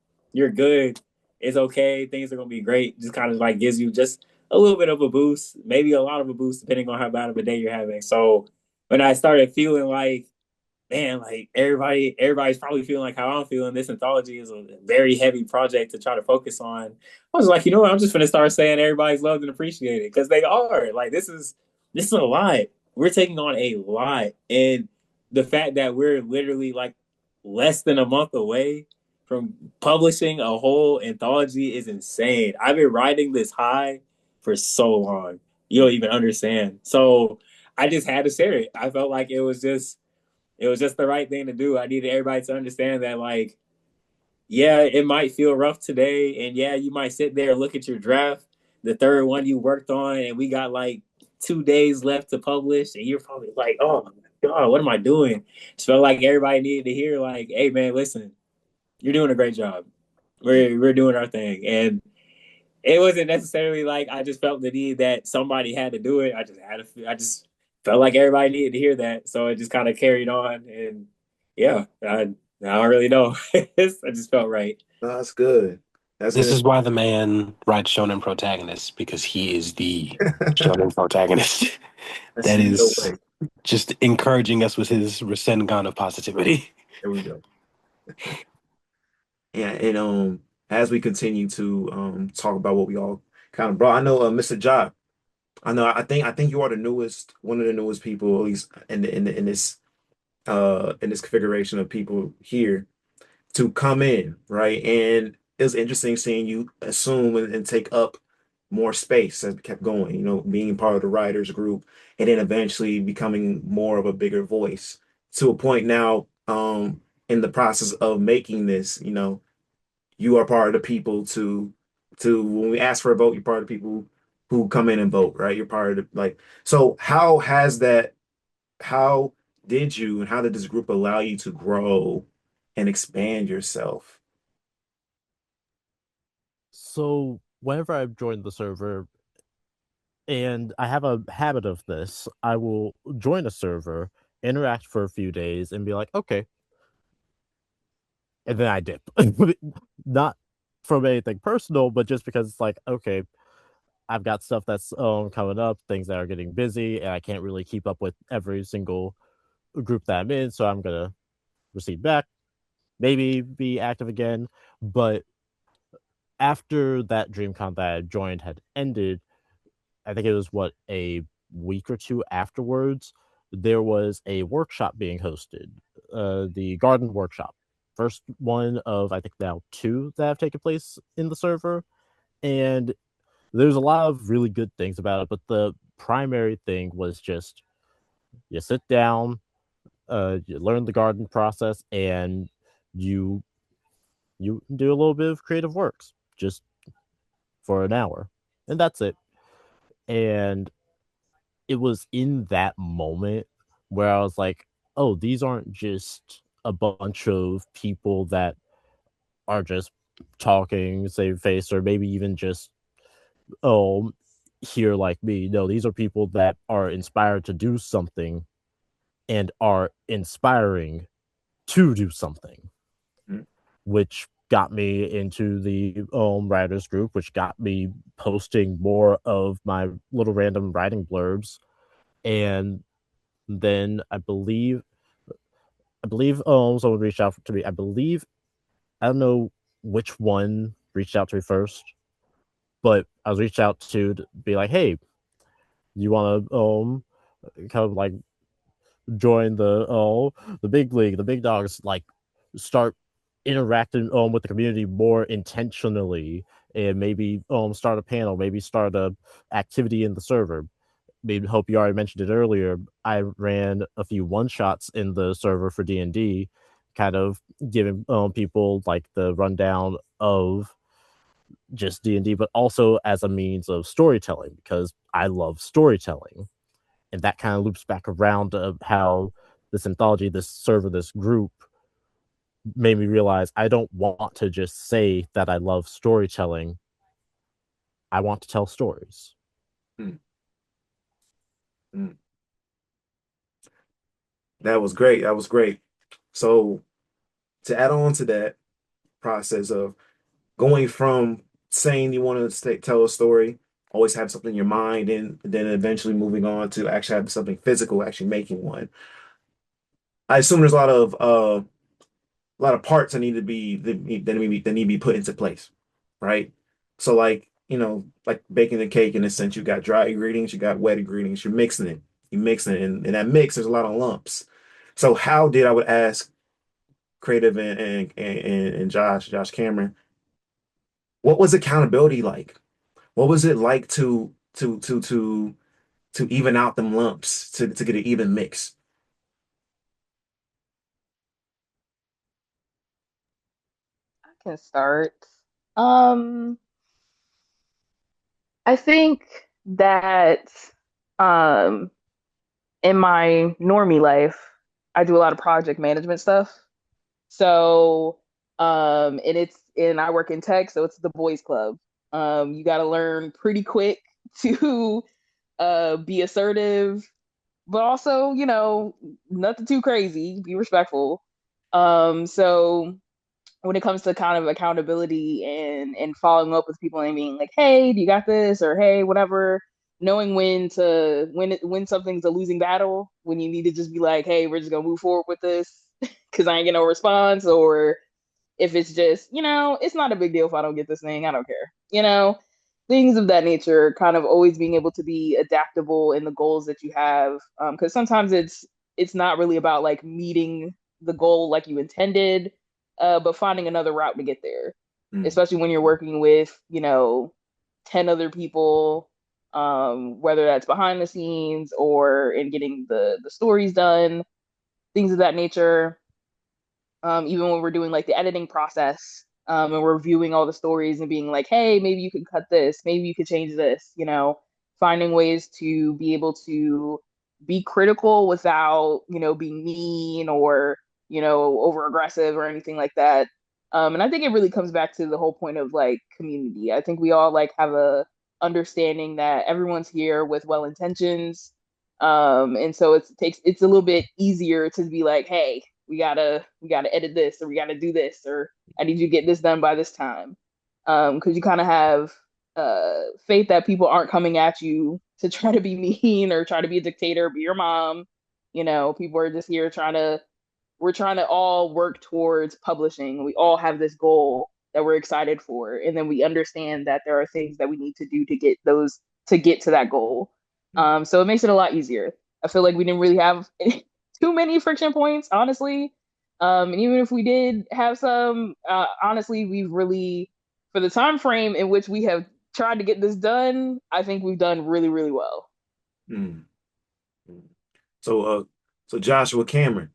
good is okay. Things are gonna be great. Just kind of like gives you just a little bit of a boost, maybe a lot of a boost, depending on how bad of a day you're having. So when I started feeling like man, like everybody's probably feeling like how I'm feeling. This anthology is a very heavy project to try to focus on. I was like, you know what? I'm just gonna start saying everybody's loved and appreciated because they are. Like this is a lot. We're taking on a lot, and the fact that we're literally like less than a month away from publishing a whole anthology is insane. I've been riding this high for so long. You don't even understand. So I just had to share it. I felt like it was just the right thing to do. I needed everybody to understand that, like, yeah, it might feel rough today, and yeah, you might sit there and look at your draft, the third one you worked on, and we got like 2 days left to publish, and you're probably like, oh my god, what am I doing? Just felt like everybody needed to hear, like, hey man, listen, you're doing a great job. We're doing our thing, and it wasn't necessarily like I just felt the need that somebody had to do it. I just felt like everybody needed to hear that, so it just kind of carried on. And yeah, I don't really know. I just felt right. No, that's good. That's This good. is why the man writes shonen protagonists because he is the shonen protagonist. That's That the is way. just encouraging us with his Rasengan of positivity. There we go. Yeah, and as we continue to talk about what we all kind of brought, I know Mr. Jock. I know I think you are the newest, one of the newest people, at least in this configuration of people here to come in, right? And it was interesting seeing you assume and take up more space as we kept going, being part of the writers group and then eventually becoming more of a bigger voice to a point now in the process of making this, you are part of the people to when we ask for a vote, you're part of the people who come in and vote, right? You're part of the like so how did you and how did this group allow you to grow and expand yourself? So whenever I've joined the server, and I have a habit of this, I will join a server, interact for a few days, and be like, okay, and then I dip. Not from anything personal, but just because it's like, okay, I've got stuff that's coming up, things that are getting busy, and I can't really keep up with every single group that I'm in, so I'm gonna recede back, maybe be active again. But after that DreamCon that I joined had ended, I think it was a week or two afterwards, there was a workshop being hosted, the Garden Workshop, first one of I think now two that have taken place in the server, And there's a lot of really good things about it, but the primary thing was just you sit down, you learn the garden process, and you you do a little bit of creative works just for an hour, and that's it. And it was in that moment where I was like, oh, these aren't just a bunch of people that are just talking, save face, or maybe even just oh here like me. No, these are people that are inspired to do something and are inspiring to do something, Mm. which got me into the writers group, which got me posting more of my little random writing blurbs. And then I believe someone reached out to me. I don't know which one reached out to me first, but I was reached out to be like, hey, you want to kind of like join the big league, the big dogs, like start interacting with the community more intentionally, and maybe start a panel, maybe start a activity in the server. Maybe hope you already mentioned it earlier. I ran a few one shots in the server for D&D, kind of giving people like the rundown of just D&D, but also as a means of storytelling because I love storytelling, and that kind of loops back around to how this anthology, this server, this group made me realize I don't want to just say that I love storytelling. I want to tell stories. Mm. Mm. That was great. That was great. So to add on to that process of going from saying you want to tell a story, always have something in your mind, and then eventually moving on to actually have something physical, actually making one. I assume there's a lot of parts that need to be put into place, right? So like, like baking the cake in a sense, you got dry ingredients, you got wet ingredients, you're mixing it. You mixing it, and in that mix, there's a lot of lumps. So how did I would ask creative and Josh Cameron, what was accountability like? What was it like to even out them lumps to get an even mix? I can start. Um, I think that um in my normie life, I do a lot of project management stuff. So, and I work in tech, so it's the boys club. You got to learn pretty quick to be assertive, but also, nothing too crazy, be respectful. So when it comes to kind of accountability and following up with people and being like, hey, do you got this? Or hey, whatever, knowing when something's a losing battle, when you need to just be like, hey, we're just gonna move forward with this because I ain't get no response, or if it's just, it's not a big deal if I don't get this thing, I don't care. Things of that nature, kind of always being able to be adaptable in the goals that you have. Because sometimes it's not really about like meeting the goal like you intended, but finding another route to get there. Mm, Especially when you're working with, 10 other people, whether that's behind the scenes or in getting the stories done, things of that nature. Even when we're doing like the editing process, and we're reviewing all the stories and being like, hey, maybe you could cut this, maybe you could change this, finding ways to be able to be critical without, being mean or, over aggressive or anything like that. And I think it really comes back to the whole point of like community. I think we all like have a understanding that everyone's here with well intentions. And so it's a little bit easier to be like, hey, we gotta edit this, or we gotta do this, or I need you to get this done by this time. Because you kind of have faith that people aren't coming at you to try to be mean or try to be a dictator, be your mom. People are just here we're trying to all work towards publishing. We all have this goal that we're excited for. And then we understand that there are things that we need to do to get to that goal. mm, So it makes it a lot easier. I feel like we didn't really have too many friction points, honestly. And even if we did have some, honestly, we've really for the time frame in which we have tried to get this done, I think we've done really, really well. Mm. Mm. So, so Joshua Cameron.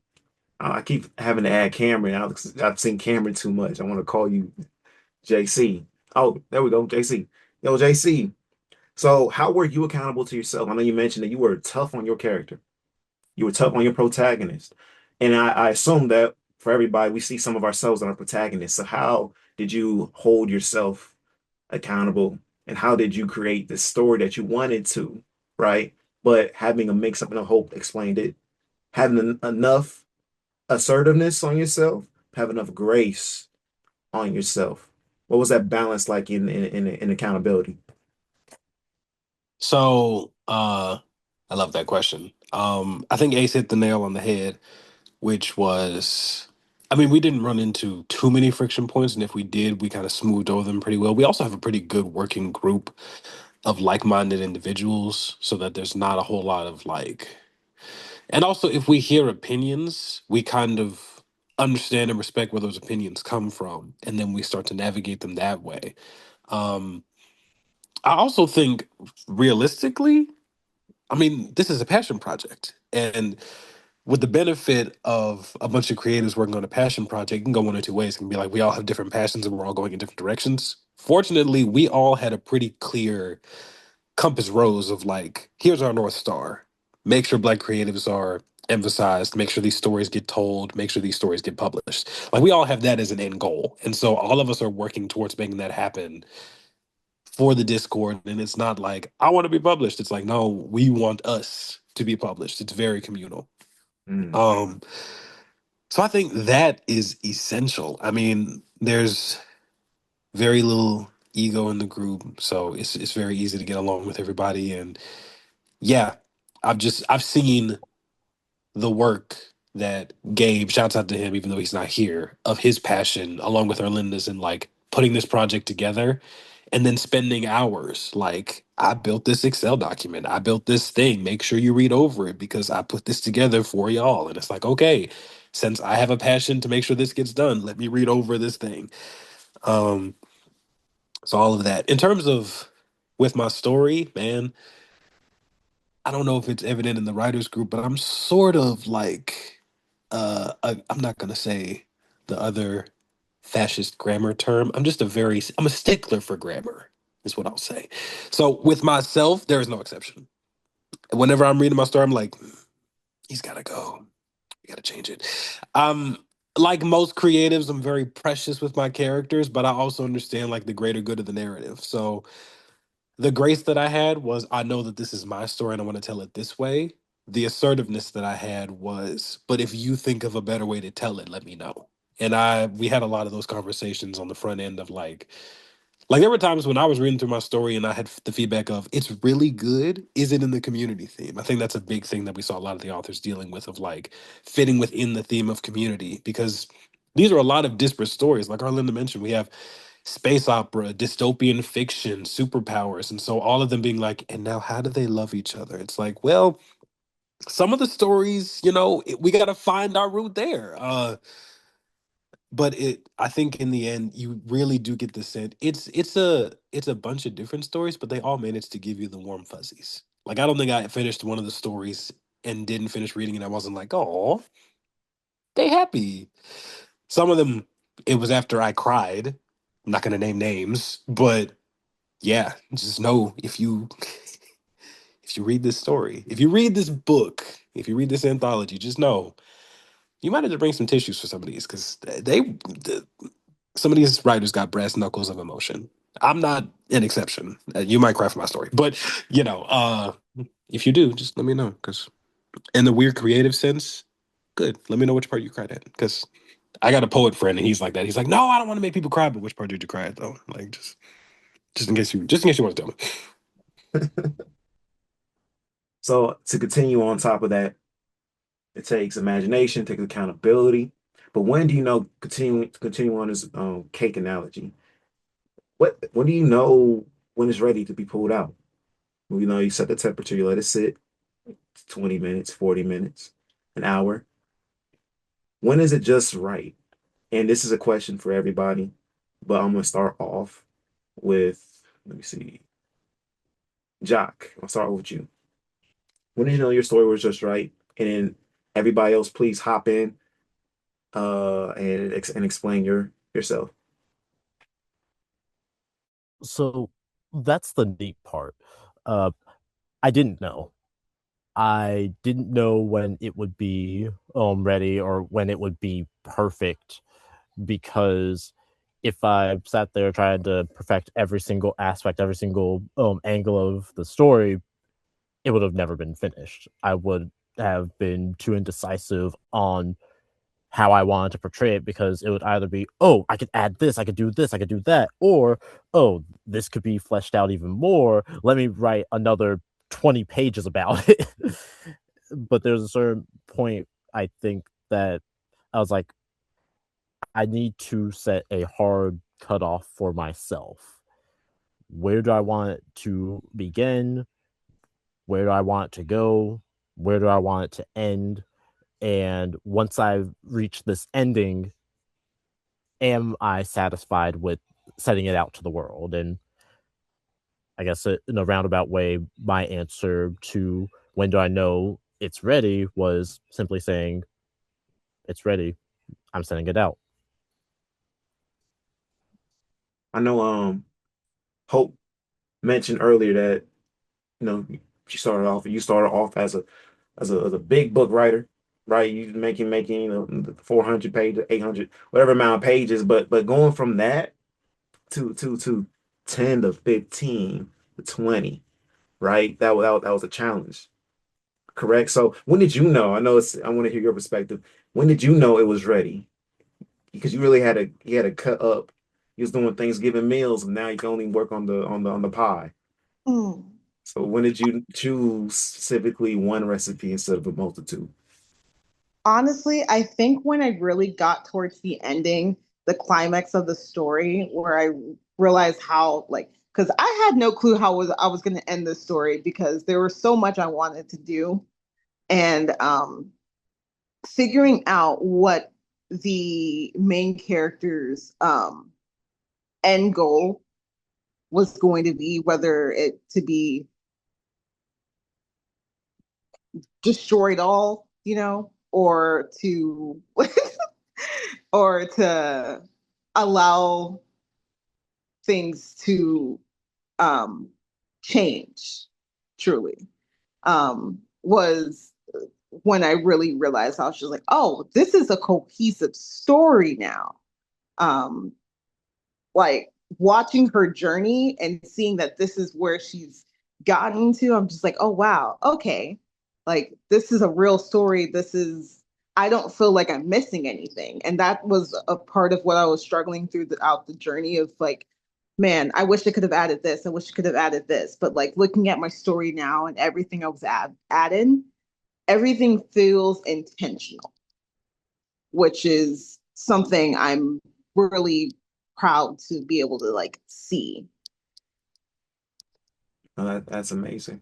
I keep having to add Cameron. I've seen Cameron too much. I want to call you JC. Oh, there we go, JC. Yo, JC. So, how were you accountable to yourself? I know you mentioned that you were tough on your character. You were tough on your protagonist. And I assume that for everybody, we see some of ourselves in our protagonist. So, how did you hold yourself accountable? And how did you create the story that you wanted to, right? But having a mix up and a hope explained it. Having enough assertiveness on yourself, have enough grace on yourself. What was that balance like in accountability? So, I love that question. I think Ace hit the nail on the head, which was, I mean, we didn't run into too many friction points, and if we did, we kind of smoothed over them pretty well. We also have a pretty good working group of like-minded individuals, so that there's not a whole lot of like, and also if we hear opinions, we kind of understand and respect where those opinions come from, and then we start to navigate them that way. Um, I also think realistically, I mean, this is a passion project. And with the benefit of a bunch of creators working on a passion project, it can go one or two ways. It can be like we all have different passions and we're all going in different directions. Fortunately, we all had a pretty clear compass rose of like, here's our North Star. Make sure Black creatives are emphasized, make sure these stories get told, make sure these stories get published. Like we all have that as an end goal. And so all of us are working towards making that happen for the Discord, and it's not like I want to be published. It's like no, we want us to be published. It's very communal. Mm, Um, so I think that is essential. I mean, there's very little ego in the group, so it's very easy to get along with everybody. And yeah, I've seen the work that Gabe, shouts out to him, even though he's not here, of his passion along with Erlinda's and like putting this project together and then spending hours. Like, I built this Excel document, I built this thing. Make sure you read over it because I put this together for y'all. And it's like, okay, since I have a passion to make sure this gets done, let me read over this thing. Um, so all of that. In terms of with my story, man, I don't know if it's evident in the writers group, but I'm sort of like I'm not gonna say the other fascist grammar term. I'm a stickler for grammar, is what I'll say. So with myself, there is no exception. Whenever I'm reading my story, I'm like, he's gotta go. We gotta change it. Um, like most creatives, I'm very precious with my characters, but I also understand like the greater good of the narrative. So the grace that I had was I know that this is my story and I want to tell it this way. The assertiveness that I had was, but if you think of a better way to tell it, let me know. And we had a lot of those conversations on the front end of like there were times when I was reading through my story and I had the feedback of it's really good. Is it in the community theme? I think that's a big thing that we saw a lot of the authors dealing with of like fitting within the theme of community because these are a lot of disparate stories. Like Arlinda mentioned, we have space opera, dystopian fiction, superpowers. And so all of them being like, and now how do they love each other? It's like, well, some of the stories, we got to find our route there. But I think in the end, you really do get the sense it's a bunch of different stories, but they all manage to give you the warm fuzzies. Like I don't think I finished one of the stories and didn't finish reading, and I wasn't like, oh, they happy. Some of them, it was after I cried. I'm not gonna name names, but yeah, just know if you read this story, if you read this book, if you read this anthology, just know you might have to bring some tissues for some of these because some of these writers got brass knuckles of emotion. I'm not an exception. You might cry for my story, but if you do, just let me know because in the weird creative sense, good. Let me know which part you cried at because I got a poet friend and he's like that. He's like, no, I don't want to make people cry, but which part did you cry at though? Like just in case you want to tell me. So to continue on top of that, it takes imagination, it takes accountability. But when do you know continue on this cake analogy? What when do you know when it's ready to be pulled out? Well, you set the temperature, you let it sit 20 minutes, 40 minutes, an hour. When is it just right? And this is a question for everybody. but I'm gonna start off with, let me see, Jock. I'll start with you. When did you know your story was just right? And then everybody else, please hop in and explain yourself. So that's the neat part. Uh, I didn't know. I didn't know when it would be ready or when it would be perfect, because if I sat there trying to perfect every single aspect, every single angle of the story, it would have never been finished. I would have been too indecisive on how I wanted to portray it, because it would either be, oh, I could add this, I could do this, I could do that, or oh, this could be fleshed out even more. Let me write another 20 pages about it. But there's a certain point, I think, that I was like, I need to set a hard cutoff for myself. Where do I want it to begin? Where do I want it to go? Where do I want it to end? And once I've reached this ending, am I satisfied with setting it out to the world? And I guess in a roundabout way, my answer to when do I know it's ready was simply saying, it's ready. I'm sending it out. I know Hope mentioned earlier that you know you started off as a big book writer, right? You making 400 pages, 800, whatever amount of pages, but going from that to 10 to 15 to 20, right? That was a challenge, correct? So when did you know? I want to hear your perspective. When did you know it was ready? Because you had to cut up. You was doing Thanksgiving meals, and now you can only work on the pie. Mm. So when did you choose specifically one recipe instead of a multitude? Honestly, I think when I really got towards the ending, the climax of the story, where I realized how, like, because I had no clue how I was going to end this story, because there was so much I wanted to do, and figuring out what the main character's end goal was going to be, whether it to be destroyed all, or to or to allow things to um, change truly, was when I really realized. I was just like, oh, this is a cohesive story now. Um, like watching her journey and seeing that this is where she's gotten to, I'm just like, oh wow, okay. Like this is a real story. I don't feel like I'm missing anything. And that was a part of what I was struggling throughout the journey of like, man, I wish I could have added this. I wish I could have added this. But like looking at my story now and everything I was added, everything feels intentional, which is something I'm really proud to be able to like see. That's amazing.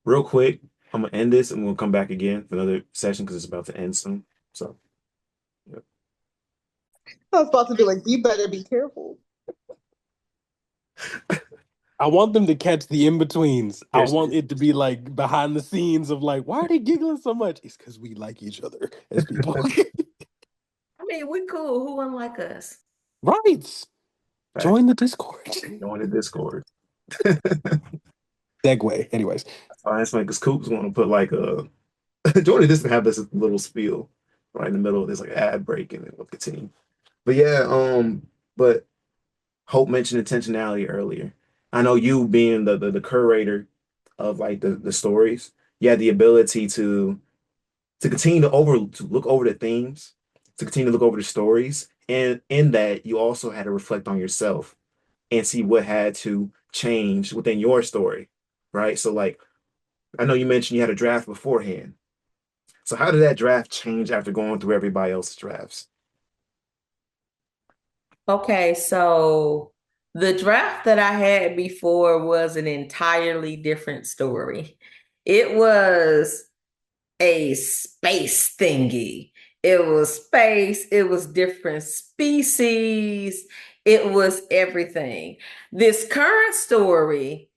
Real quick, I'm gonna end this and we'll come back again for another session because it's about to end soon. So, yeah. I was about to be like, you better be careful. I want them to catch the in-betweens. I Here's want it to be like behind the scenes of like, why are they giggling so much? It's because we like each other as people. I mean, we cool. Who wouldn't like us? Right. back. Join the Discord. Join the Discord. Segue. Anyways. That's like because Coop's want to put like a Jordan just have this little spiel right in the middle. There's like an ad break and then we'll continue. But yeah, but Hope mentioned intentionality earlier. I know you being the curator of like the stories, you had the ability to continue to look over the themes, to continue to look over the stories, and in that you also had to reflect on yourself and see what had to change within your story, right? So like I know you mentioned you had a draft beforehand. So how did that draft change after going through everybody else's drafts? Okay, so the draft that I had before was an entirely different story. It was a space thingy. It was space, it was different species, It was everything. This current story,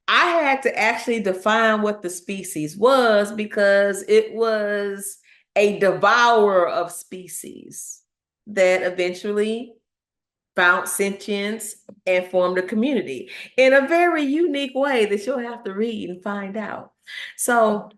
I had to actually define what the species was because it was a devourer of species that eventually found sentience and formed a community in a very unique way that you'll have to read and find out. So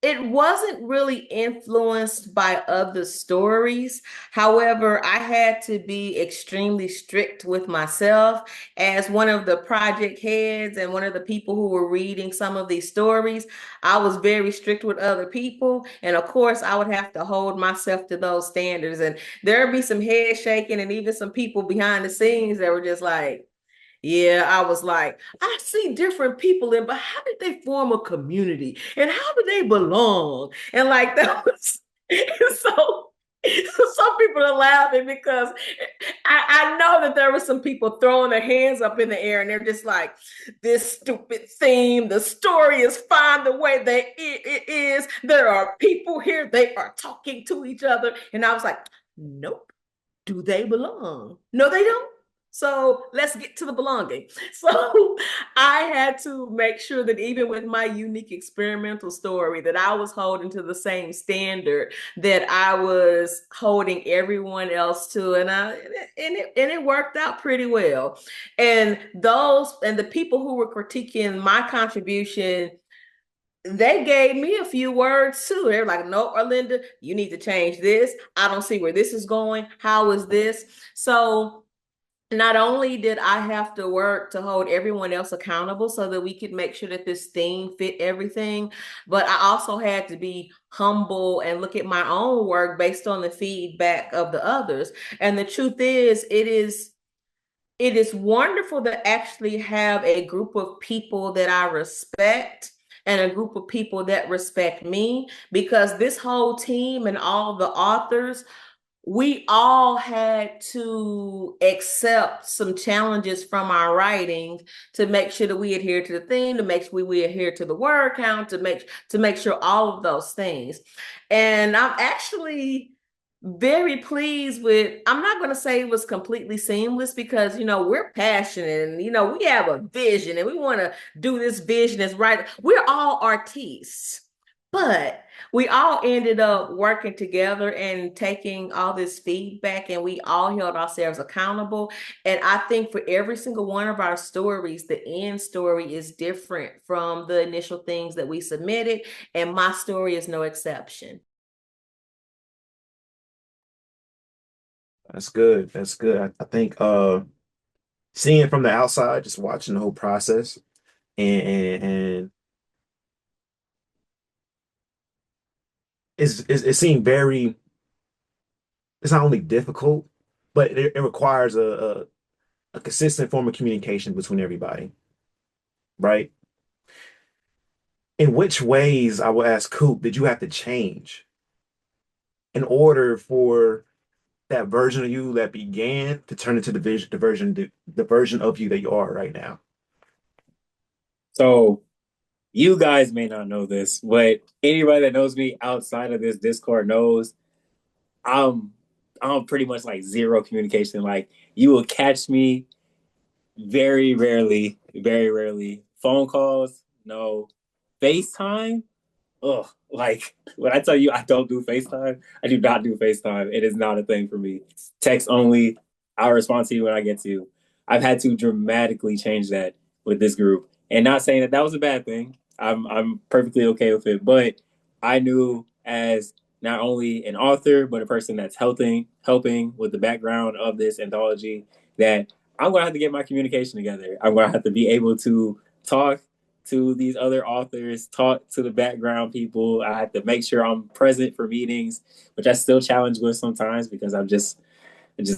it wasn't really influenced by other stories. However, I had to be extremely strict with myself as one of the project heads and one of the people who were reading some of these stories. I was very strict with other people. And of course, I would have to hold myself to those standards. And there'd be some head shaking and even some people behind the scenes that were just like, yeah, I was like, I see different people in, but how did they form a community? And how do they belong? And like that was so some people are laughing because I know that there were some people throwing their hands up in the air and they're just like, this stupid theme, the story is fine the way that it is. There are people here, they are talking to each other. And I was like, nope. Do they belong? No, they don't. So let's get to the belonging. So I had to make sure that even with my unique experimental story, that I was holding to the same standard that I was holding everyone else to, and it worked out pretty well. And the people who were critiquing my contribution, they gave me a few words too. They're like, no, Arlinda, you need to change this. I don't see where this is going. How is this? So not only did I have to work to hold everyone else accountable so that we could make sure that this theme fit everything, but I also had to be humble and look at my own work based on the feedback of the others. And the truth is, it is wonderful to actually have a group of people that I respect and a group of people that respect me, because this whole team and all the authors, we all had to accept some challenges from our writing to make sure that we adhere to the theme, to make sure we adhere to the word count, to make sure all of those things. And I'm actually very pleased with, I'm not going to say it was completely seamless because, we're passionate and, we have a vision and we want to do this vision as right. We're all artists, but we all ended up working together and taking all this feedback, and we all held ourselves accountable. And I think for every single one of our stories, the end story is different from the initial things that we submitted. And my story is no exception. That's good. That's good. I think seeing from the outside, just watching the whole process and it seemed very, it's not only difficult, but it requires a consistent form of communication between everybody, right? In which ways, I will ask Coop, did you have to change in order for that version of you that began to turn into the version of you that you are right now? So you guys may not know this, but anybody that knows me outside of this Discord knows I'm I'm pretty much like zero communication. Like you will catch me very rarely. Phone calls, no. FaceTime, ugh. Like when I tell you I don't do FaceTime, I do not do FaceTime. It is not a thing for me. Text only. I'll respond to you when I get to you. I've had to dramatically change that with this group. And not saying that that was a bad thing. I'm perfectly okay with it. But I knew as not only an author, but a person that's helping with the background of this anthology, that I'm gonna have to get my communication together. I'm gonna have to be able to talk to these other authors, talk to the background people. I have to make sure I'm present for meetings, which I still challenge with sometimes because I just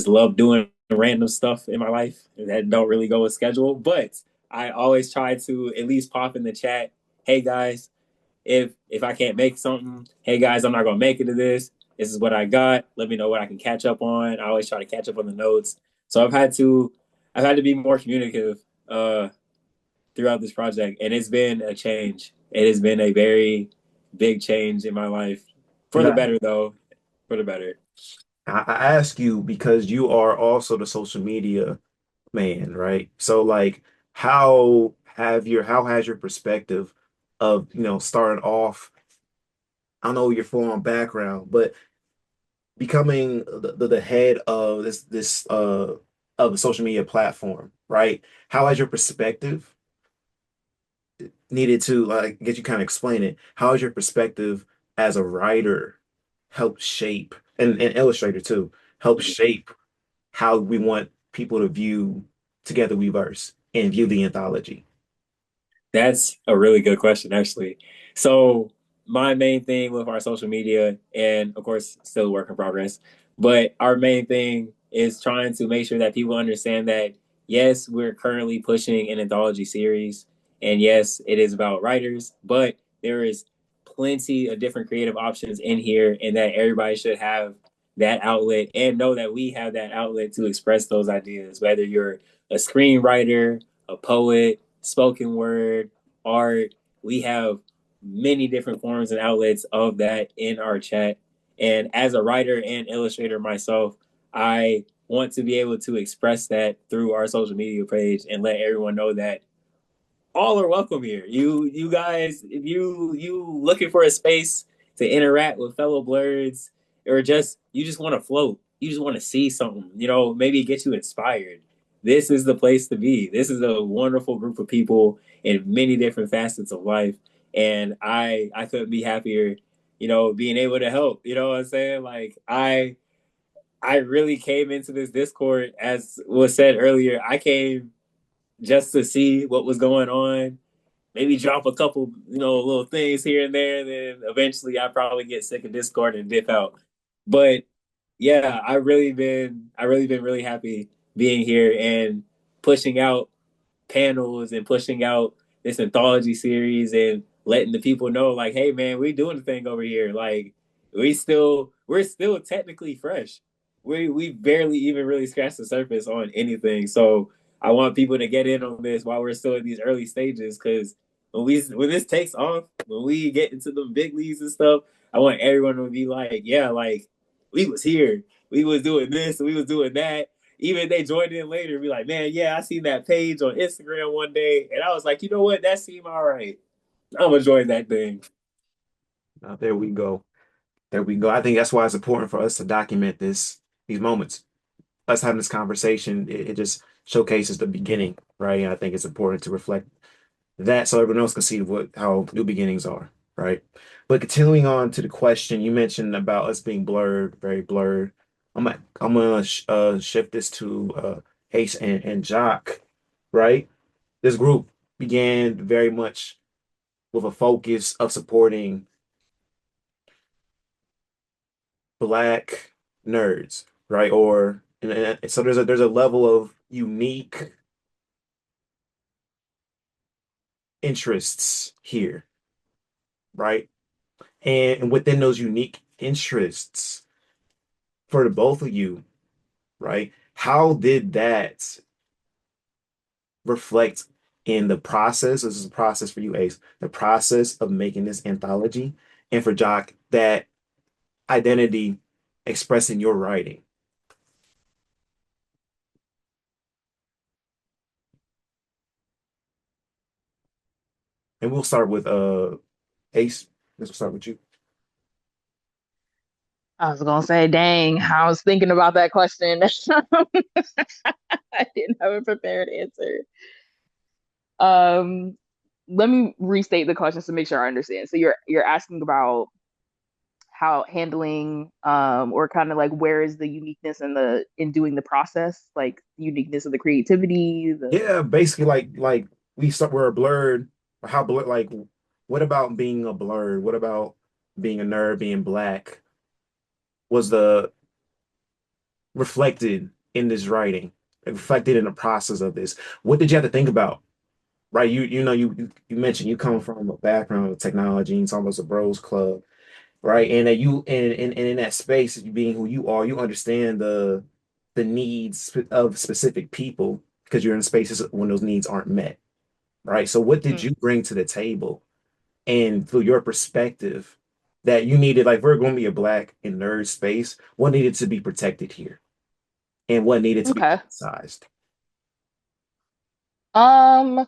love doing random stuff in my life that don't really go with schedule. But I always try to at least pop in the chat. Hey guys, if I can't make something, hey guys, I'm not gonna make it to this. This is what I got. Let me know what I can catch up on. I always try to catch up on the notes. So I've had to be more communicative throughout this project, and it's been a change. It has been a very big change in my life, for the No, better though, for the better. I ask you because you are also the social media man, right? So like how has your perspective of, starting off, I don't know your formal background, but becoming the head of this of a social media platform, right? How has your perspective needed to like get you kind of explain it? How has your perspective as a writer helped shape and illustrator too, help shape how we want people to view Together We Verse and view the anthology? That's a really good question, actually. So, my main thing with our social media, and of course, still a work in progress, but our main thing is trying to make sure that people understand that, yes, we're currently pushing an anthology series, and yes, it is about writers, but there is plenty of different creative options in here, and that everybody should have that outlet and know that we have that outlet to express those ideas, whether you're a screenwriter, a poet, spoken word, art. We have many different forms and outlets of that in our chat. And as a writer and illustrator myself, I want to be able to express that through our social media page and let everyone know that all are welcome here. You guys, if you looking for a space to interact with fellow blurs, or just you just want to float, you just want to see something, maybe get you inspired. This is the place to be. This is a wonderful group of people in many different facets of life, and I couldn't be happier, being able to help. You know what I'm saying? Like I really came into this Discord, as was said earlier. I came just to see what was going on, maybe drop a couple, little things here and there. And then eventually I probably get sick of Discord and dip out. But yeah, I really been really happy being here and pushing out panels and pushing out this anthology series and letting the people know, like, hey man, we doing the thing over here. Like we're still technically fresh. We barely even really scratched the surface on anything. So I want people to get in on this while we're still in these early stages, because when this takes off, when we get into the big leagues and stuff, I want everyone to be like, yeah, like we was here, we was doing this, we was doing that. Even if they joined in later, be like, man, yeah, I seen that page on Instagram one day, and I was like, you know what, that seemed all right. I'm gonna join that thing. There we go. There we go. I think that's why it's important for us to document these moments. Us having this conversation, it just showcases the beginning, right? And I think it's important to reflect that so everyone else can see how new beginnings are, right? But continuing on to the question you mentioned about us being blurred, very blurred. I'm gonna shift this to Ace and Jock, right? This group began very much with a focus of supporting Black nerds, right? So there's a level of unique interests here, right? And within those unique interests for the both of you, right? How did that reflect in the process? This is a process for you, Ace, the process of making this anthology, and for Jock, that identity expressed in your writing. And we'll start with Ace. Let's start with you. I was gonna say, dang, I was thinking about that question. I didn't have a prepared answer. Um, Let me restate the question to make sure I understand. So you're asking about how handling or kind of like where is the uniqueness in doing the process, like the uniqueness of the creativity, the Yeah, basically like we're a blurred, or how blurred, like what about being a blurred? What about being a nerd, being Black? Was the reflected in this writing, reflected in the process of this? What did you have to think about? Right, you mentioned you come from a background of technology, it's almost a bros club, right? And that you and in that space, you being who you are, you understand the needs of specific people because you're in spaces when those needs aren't met, right? So what did Mhm. you bring to the table? And through your perspective, that you needed, like, we're going to be a black and nerd space, what needed to be protected here and what needed to be Okay. emphasized? Um,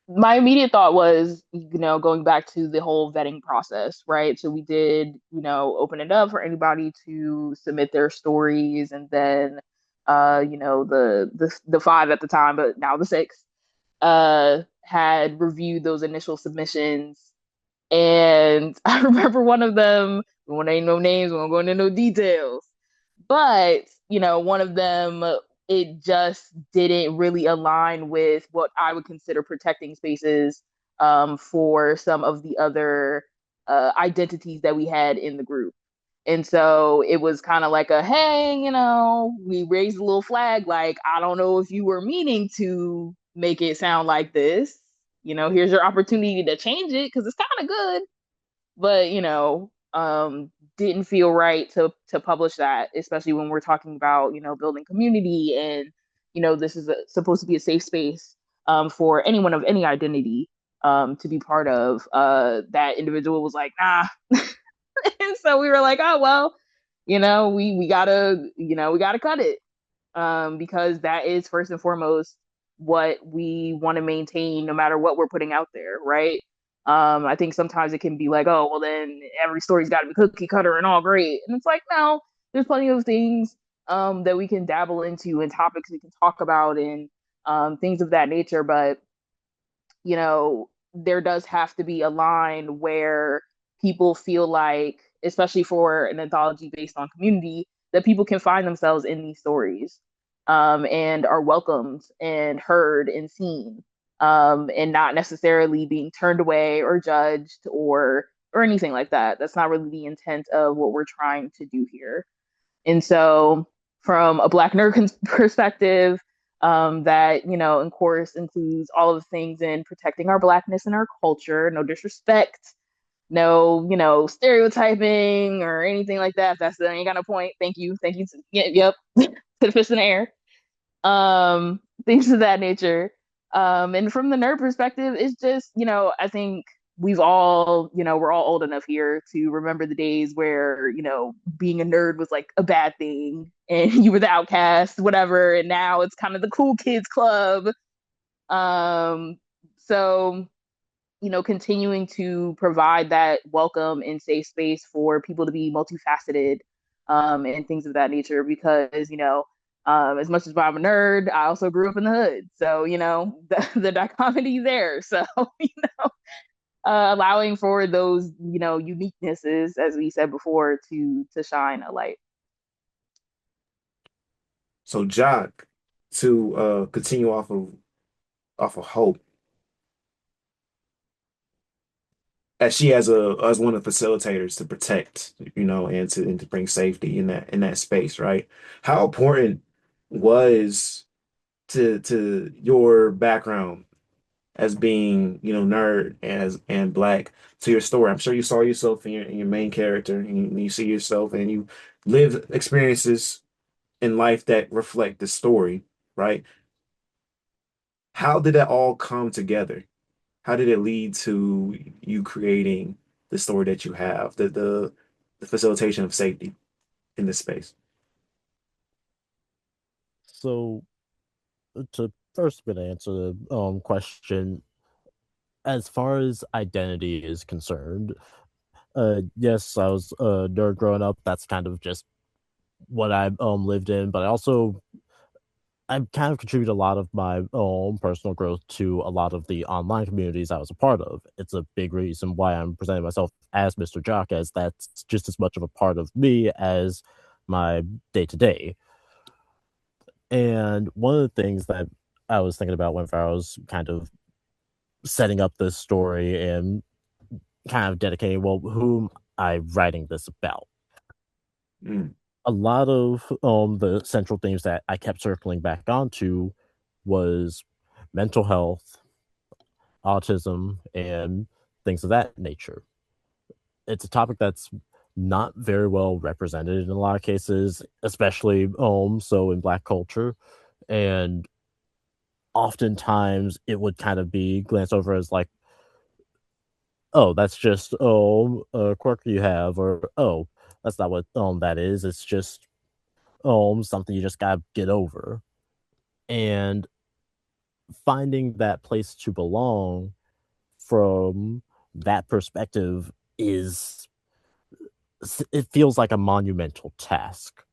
my immediate thought was, going back to the whole vetting process, right? So we did, open it up for anybody to submit their stories, and then, the five at the time, but now the six, had reviewed those initial submissions. And I remember one of them, we won't name no names, we won't go into no details. But, one of them, it just didn't really align with what I would consider protecting spaces for some of the other identities that we had in the group. And so it was kind of like a, hey, we raised a little flag, like, I don't know if you were meaning to make it sound like this. Here's your opportunity to change it because it's kind of good, but didn't feel right to publish that, especially when we're talking about building community, and this is supposed to be a safe space for anyone of any identity to be part of. That individual was like, nah. And so we were like, oh well, we gotta we gotta cut it, because that is first and foremost what we want to maintain no matter what we're putting out there, right? I think sometimes it can be like, oh, well, then every story's got to be cookie cutter and all great. And it's like, no, there's plenty of things that we can dabble into and topics we can talk about and things of that nature. But there does have to be a line where people feel like, especially for an anthology based on community, that people can find themselves in these stories, and are welcomed and heard and seen, and not necessarily being turned away or judged or anything like that. That's not really the intent of what we're trying to do here. And so, from a Black nerd perspective, that, of course, includes all of the things in protecting our Blackness and our culture, no disrespect, no, stereotyping or anything like that. If that's the ain't got no point. Thank you. Thank you. Yep. To the fist in the air. Things of that nature. And from the nerd perspective, it's just, I think we've all, we're all old enough here to remember the days where, being a nerd was like a bad thing and you were the outcast, whatever. And now it's kind of the cool kids club. So, continuing to provide that welcome and safe space for people to be multifaceted, and things of that nature, because, as much as I'm a nerd, I also grew up in the hood. So, the dichotomy there. So, allowing for those, uniquenesses, as we said before, to shine a light. So, Jock, to continue off of Hope, as she as one of the facilitators to protect, and to bring safety in that space, right? How important was to your background as being, nerd and black to your story? I'm sure you saw yourself in your main character, and you see yourself and you live experiences in life that reflect the story, right? How did that all come together? How did it lead to you creating the story that you have, the facilitation of safety in this space? So to first bit answer the question, as far as identity is concerned, yes, I was a nerd growing up. That's kind of just what I lived in, but I kind of contribute a lot of my own personal growth to a lot of the online communities I was a part of. It's a big reason why I'm presenting myself as Mr. Jock, as that's just as much of a part of me as my day to day. And one of the things that I was thinking about when I was kind of setting up this story and kind of dedicating, well, whom I'm writing this about. Mm. A lot of the central themes that I kept circling back onto was mental health, autism, and things of that nature. It's a topic that's not very well represented in a lot of cases, especially so in Black culture, and oftentimes it would kind of be glanced over as like, oh, that's just a quirk you have, or oh, that's not what that is. It's just something you just gotta get over. And finding that place to belong from that perspective is it feels like a monumental task.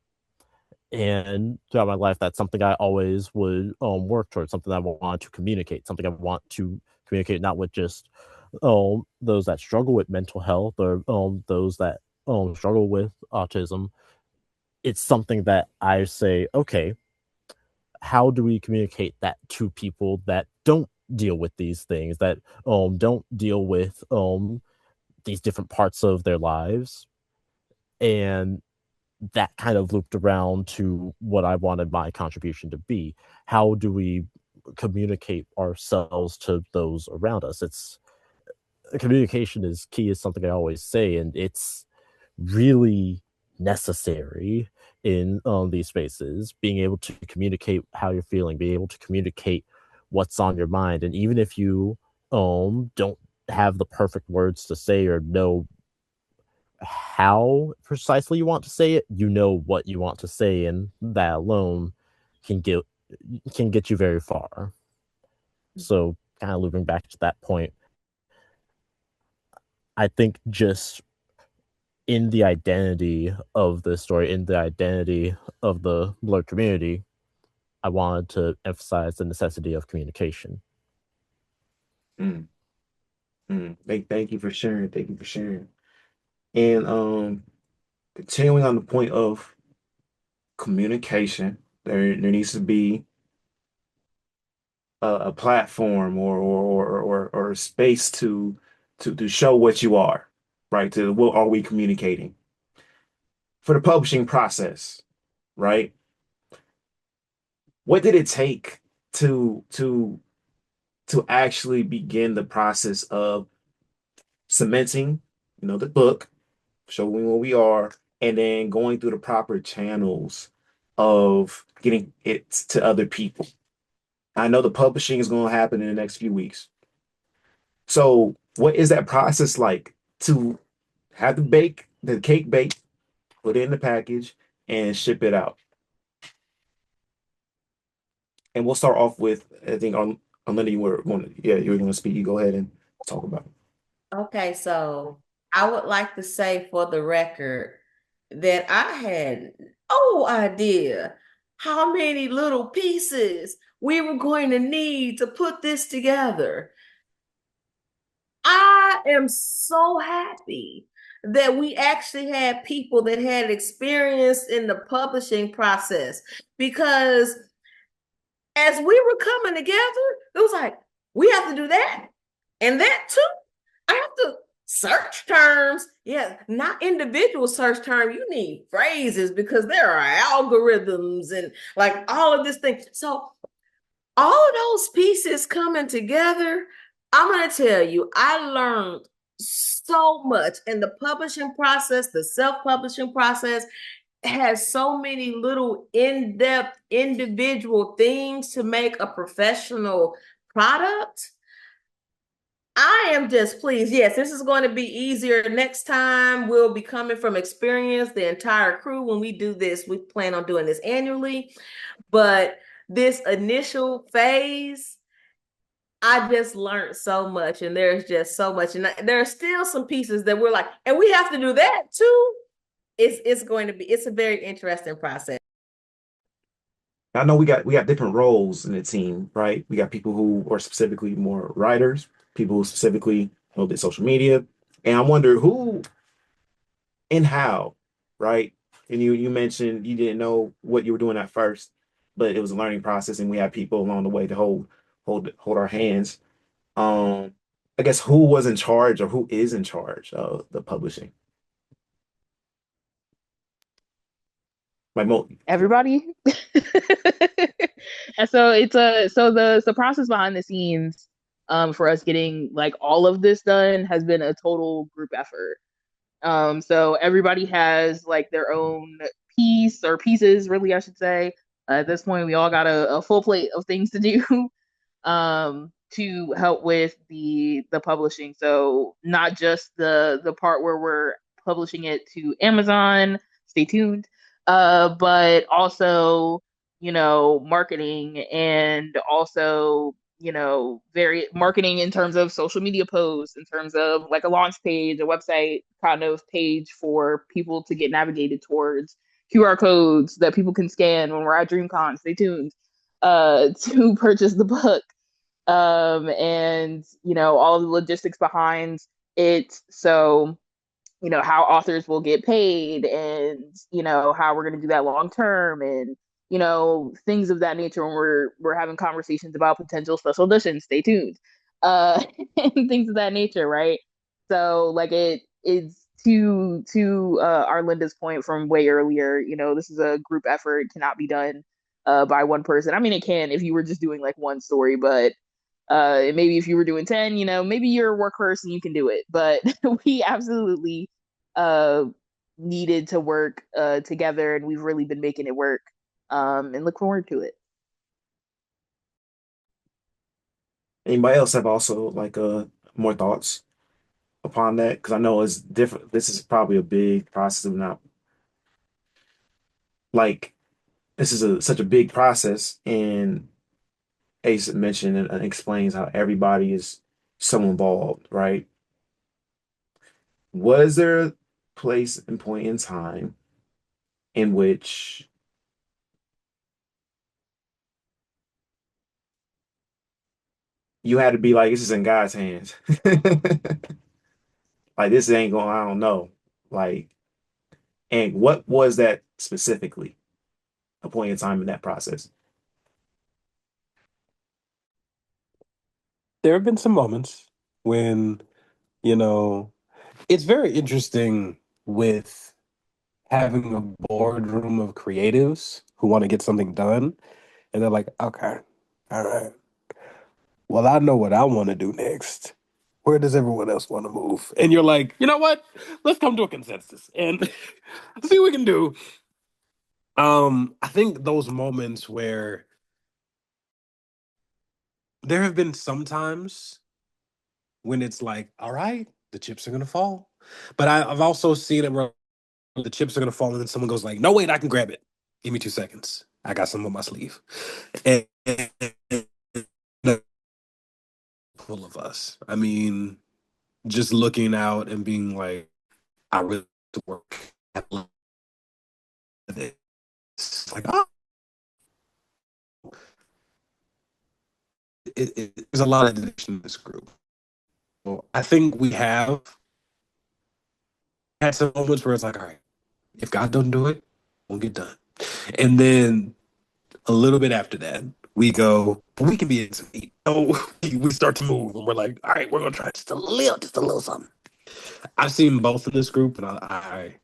And throughout my life, that's something I always would work towards, something I want to communicate, something I want to communicate not with just those that struggle with mental health or those that struggle with autism. It's something that I say, okay, how do we communicate that to people that don't deal with these things, that don't deal with these different parts of their lives? And that kind of looped around to what I wanted my contribution to be. How do we communicate ourselves to those around us? It's communication is key, is something I always say, and it's really necessary in these spaces. Being able to communicate how you're feeling, being able to communicate what's on your mind, and even if you don't have the perfect words to say or know how precisely you want to say it, you know what you want to say, and that alone can get you very far. So, kind of looping back to that point, I think just in the identity of the story, in the identity of the blurred community, I wanted to emphasize the necessity of communication. Mm, thank you for sharing. Thank you for sharing. And continuing on the point of communication, there needs to be a platform or a space to show what you are, right? To what are we communicating for the publishing process, right? What did it take to to actually begin the process of cementing, the book, showing what we are, and then going through the proper channels of getting it to other people? I know the publishing is going to happen in the next few weeks. So, what is that process like to have the cake baked, put it in the package, and ship it out? And we'll start off with, I think, on Linda, you were going to speak. You go ahead and talk about it. Okay, so I would like to say for the record that I had no idea how many little pieces we were going to need to put this together. I am so happy that we actually had people that had experience in the publishing process, because as we were coming together, it was like, we have to do that and that too. I have to search terms. Yeah, not individual search term. You need phrases because there are algorithms and like all of this thing. So all of those pieces coming together, I'm going to tell you, I learned so much in the publishing process, the self-publishing process has so many little in-depth individual things to make a professional product. I am just pleased. Yes, this is going to be easier next time. We'll be coming from experience, the entire crew. When we do this, we plan on doing this annually. But this initial phase, I just learned so much, and there's just so much. And there are still some pieces that we're like, and we have to do that too. It's a very interesting process. I know we got different roles in the team, right? We got people who are specifically more writers, people who specifically did social media, and I wonder who and how, right? And you mentioned you didn't know what you were doing at first, but it was a learning process, and we had people along the way to hold our hands. Um, I guess who was in charge or who is in charge of the publishing? Like mo Everybody. And so the process behind the scenes for us getting like all of this done has been a total group effort. So everybody has like their own piece or pieces, really, I should say. At this point, we all got a full plate of things to do. to help with the publishing. So not just the part where we're publishing it to Amazon, stay tuned, but also, marketing, and also, very marketing in terms of social media posts, in terms of like a launch page, a website kind of page for people to get navigated towards, QR codes that people can scan when we're at DreamCon. Stay tuned to purchase the book, and all the logistics behind it. So how authors will get paid, and how we're going to do that long term, and things of that nature when we're having conversations about potential special editions. Stay tuned, and things of that nature, right? So like it is to Arlinda's point from way earlier. This is a group effort. It cannot be done by one person. I mean, it can if you were just doing like one story, but maybe if you were doing 10, maybe you're a workhorse and you can do it. But we absolutely uh needed to work together, and we've really been making it work, and look forward to it. Anybody else have also like more thoughts upon that? Because I know it's different. This is probably a big process of not like this is such a big process, and Ace mentioned and explains how everybody is so involved, right? Was there a place and point in time in which you had to be like, this is in God's hands? Like this ain't going, I don't know. Like, and what was that specifically? A point in time in that process. There have been some moments when, you know, it's very interesting with having a boardroom of creatives who want to get something done, and they're like, okay, all right, well, I know what I want to do next. Where does everyone else want to move? And you're like, you know what? Let's come to a consensus and see what we can do. I think those moments where there have been some times when it's like, all right, the chips are gonna fall. But I've also seen it where the chips are gonna fall, and then someone goes like, "No, wait, I can grab it. Give me 2 seconds. I got some on my sleeve." And full of us. I mean, just looking out and being like, "I really have to work at this." Like, oh, there's a lot of dedication in this group. So I think we have had some moments where it's like, all right, if God don't do it, it won't get done. And then a little bit after that, we go, we can be in some heat. So we start to move, and we're like, all right, we're gonna try just a little something. I've seen both in this group, and I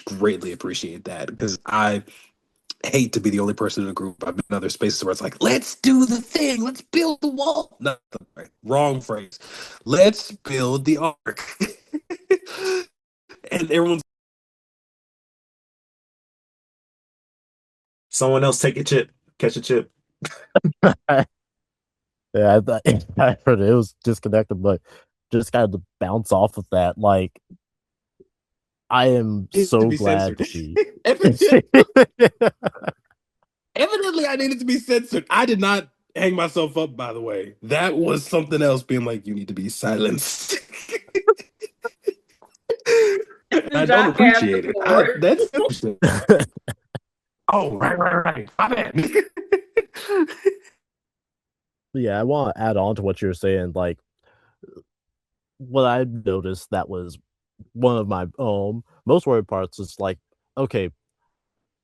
greatly appreciate that because I hate to be the only person in a group. I've been in other spaces where it's like, let's do the thing, let's build the wall. No, right, wrong phrase. Let's build the ark. And everyone's Someone else take a chip, catch a chip. Yeah, I heard it was disconnected, but just kind of to bounce off of that, like I am to so be glad censored. she. Evidently, I needed to be censored. I did not hang myself up, by the way. That was something else being like, you need to be silenced. I don't Jock has the appreciate it. floor. That's interesting. Oh, right. My bad. Yeah, I want to add on to what you're saying. Like, what I noticed that was one of my most worried parts is like, okay,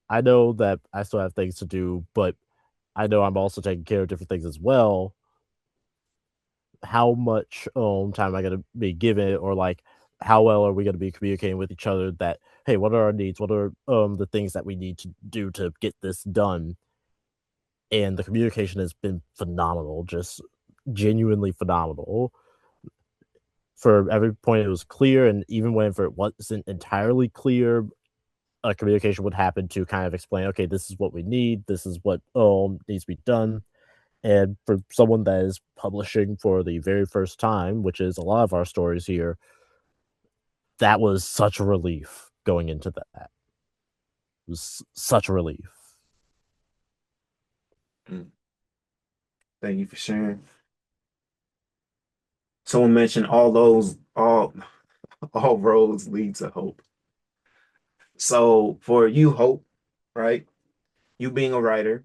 I know that I still have things to do, but I know I'm also taking care of different things as well. How much time am I gonna be given, or like how well are we gonna be communicating with each other that, hey, what are our needs? What are the things that we need to do to get this done? And the communication has been phenomenal, just genuinely phenomenal. For every point it was clear, and even whenever it wasn't entirely clear, a communication would happen to kind of explain, okay, this is what we need, this is what needs to be done. And for someone that is publishing for the very first time, which is a lot of our stories here, that was such a relief going into that. It was such a relief. Mm. Thank you for sharing. Someone mentioned all roads lead to hope. So for you, Hope, right? You being a writer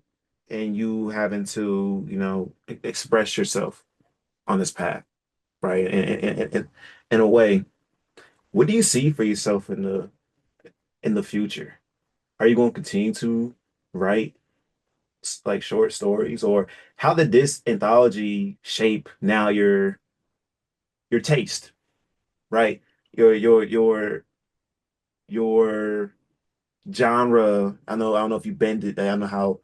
and you having to, express yourself on this path, right? And in a way, what do you see for yourself in the future? Are you going to continue to write like short stories, or how did this anthology shape now your taste, right? Your genre. I don't know if you bend it. I don't know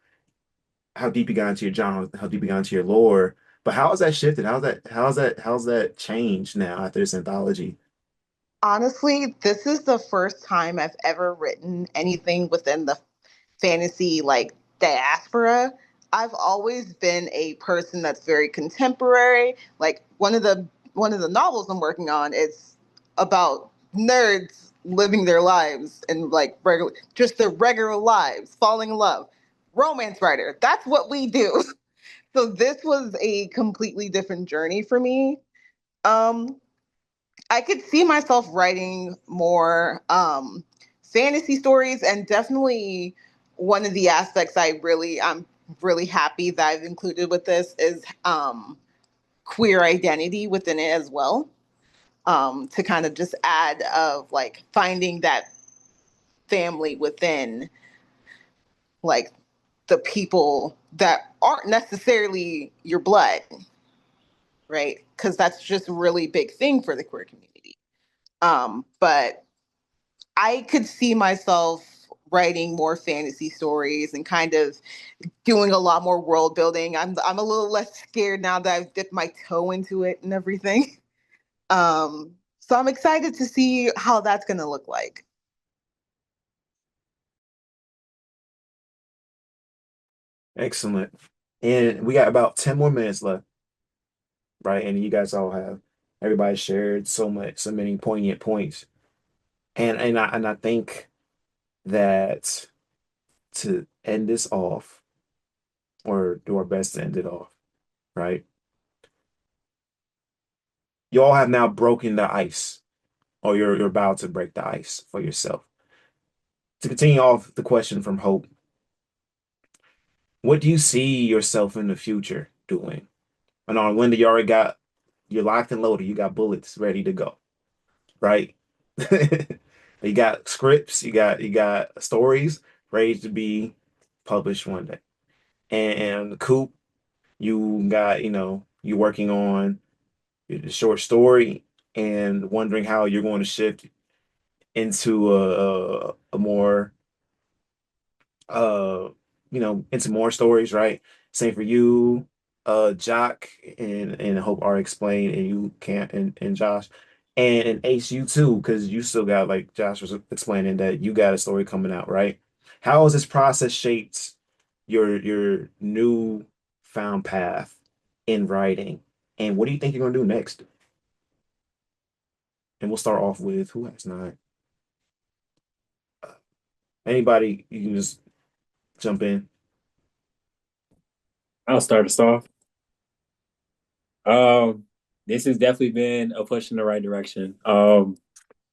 how deep you got into your genre, how deep you got into your lore. But how has that shifted? How's that changed now after this anthology? Honestly, this is the first time I've ever written anything within the fantasy like diaspora. I've always been a person that's very contemporary. Like one of the novels I'm working on is about nerds living their lives and like regular just their regular lives, falling in love. Romance writer. That's what we do. So this was a completely different journey for me. Um I could see myself writing more fantasy stories, and definitely one of the aspects I'm really happy that I've included with this is queer identity within it as well. To kind of just add of like finding that family within like the people that aren't necessarily your blood, right? Because that's just a really big thing for the queer community. But I could see myself writing more fantasy stories and kind of doing a lot more world building. I'm a little less scared now that I've dipped my toe into it and everything. So I'm excited to see how that's going to look like. Excellent. And we got about 10 more minutes left, right? And you guys all have everybody shared so many poignant points. And I think that to end this off, or do our best to end it off, right? You all have now broken the ice, or you're about to break the ice for yourself. To continue off the question from Hope, what do you see yourself in the future doing? I know, Linda, you're locked and loaded. You got bullets ready to go, right? You got scripts, you got stories ready to be published one day. And Coop, you're working on the short story and wondering how you're going to shift into a more uh into more stories, right? Same for you, Jock, and Hope are explained, and you can't, and Josh, and Ace, you too, because you still got, like Josh was explaining, that you got a story coming out, right? How has this process shaped your new found path in writing, and what do you think you're gonna do next? And we'll start off with who has not. Anybody, you can just jump in. I'll start us off. Um, this has definitely been a push in the right direction.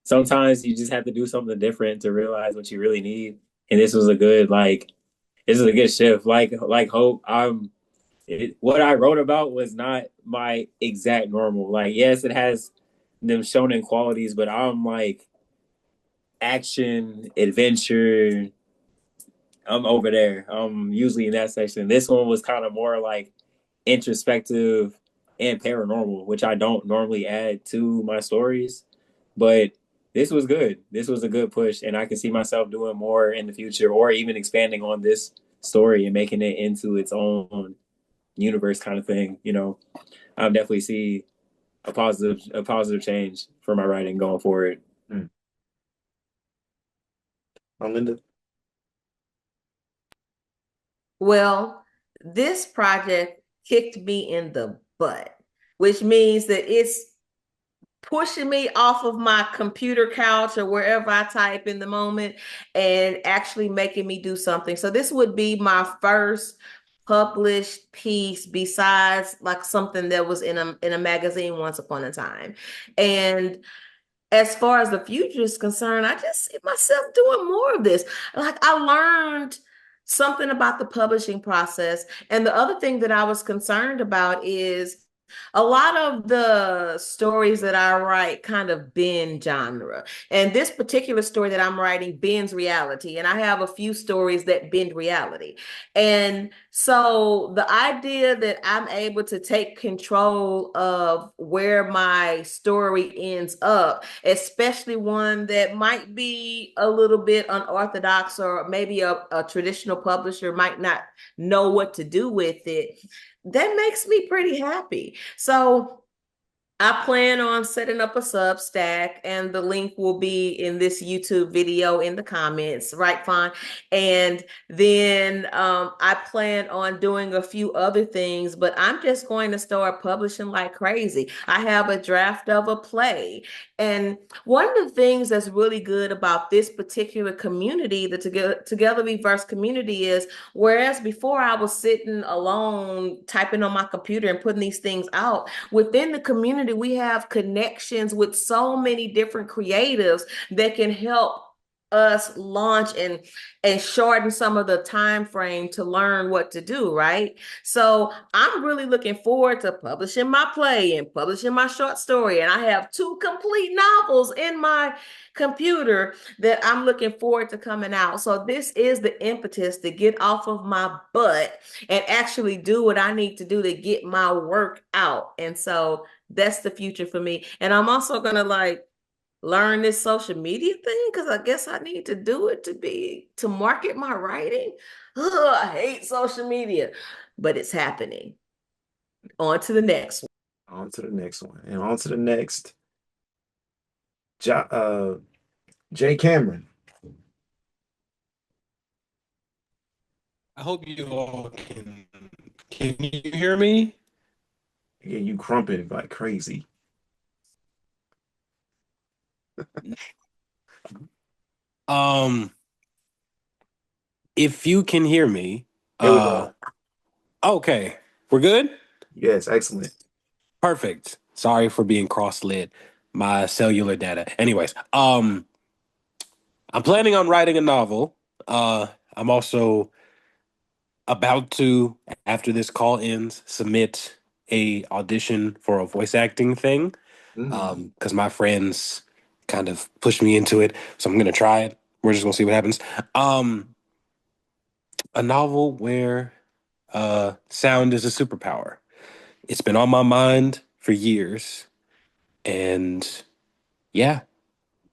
Sometimes you just have to do something different to realize what you really need. And this is a good shift. Like Hope, what I wrote about was not my exact normal. Like, yes, it has them shonen qualities, but I'm like action, adventure. I'm over there. I'm usually in that section. This one was kind of more like introspective and paranormal, which I don't normally add to my stories. But this was good. This was a good push, and I can see myself doing more in the future, or even expanding on this story and making it into its own universe kind of thing. I definitely see a positive change for my writing going forward. Hmm. Linda. Well, this project kicked me in the butt, which means that it's pushing me off of my computer couch or wherever I type in the moment and actually making me do something. So this would be my first published piece besides like something that was in a magazine once upon a time. And as far as the future is concerned, I just see myself doing more of this. Like I learned something about the publishing process. And the other thing that I was concerned about is a lot of the stories that I write kind of bend genre. And this particular story that I'm writing bends reality. And I have a few stories that bend reality. And so the idea that I'm able to take control of where my story ends up, especially one that might be a little bit unorthodox or maybe a traditional publisher might not know what to do with it, that makes me pretty happy. So I plan on setting up a Substack, and the link will be in this YouTube video in the comments, right, Fawn? And then I plan on doing a few other things, but I'm just going to start publishing like crazy. I have a draft of a play. And one of the things that's really good about this particular community, the Together We Verse community, is whereas before I was sitting alone typing on my computer and putting these things out, within the community, we have connections with so many different creatives that can help us launch and shorten some of the time frame to learn what to do, right? So I'm really looking forward to publishing my play and publishing my short story. And I have two complete novels in my computer that I'm looking forward to coming out. So this is the impetus to get off of my butt and actually do what I need to do to get my work out. And so that's the future for me. And I'm also gonna like learn this social media thing because I guess I need to do it to market my writing. Ugh, I hate social media, but it's happening. On to the next one. On to the next one. And on to the next. Jay Cameron. I hope you all can you hear me? Yeah, you crumping like crazy. Um, if you can hear me, There we go. okay, we're good? Yes, excellent. Perfect. Sorry for being cross-lit. My cellular data. Anyways, I'm planning on writing a novel. I'm also about to, after this call ends, submit a audition for a voice acting thing. Mm, Because my friends kind of pushed me into it, so I'm gonna try it. We're just gonna see what happens. Um, a novel where sound is a superpower. It's been on my mind for years, and yeah,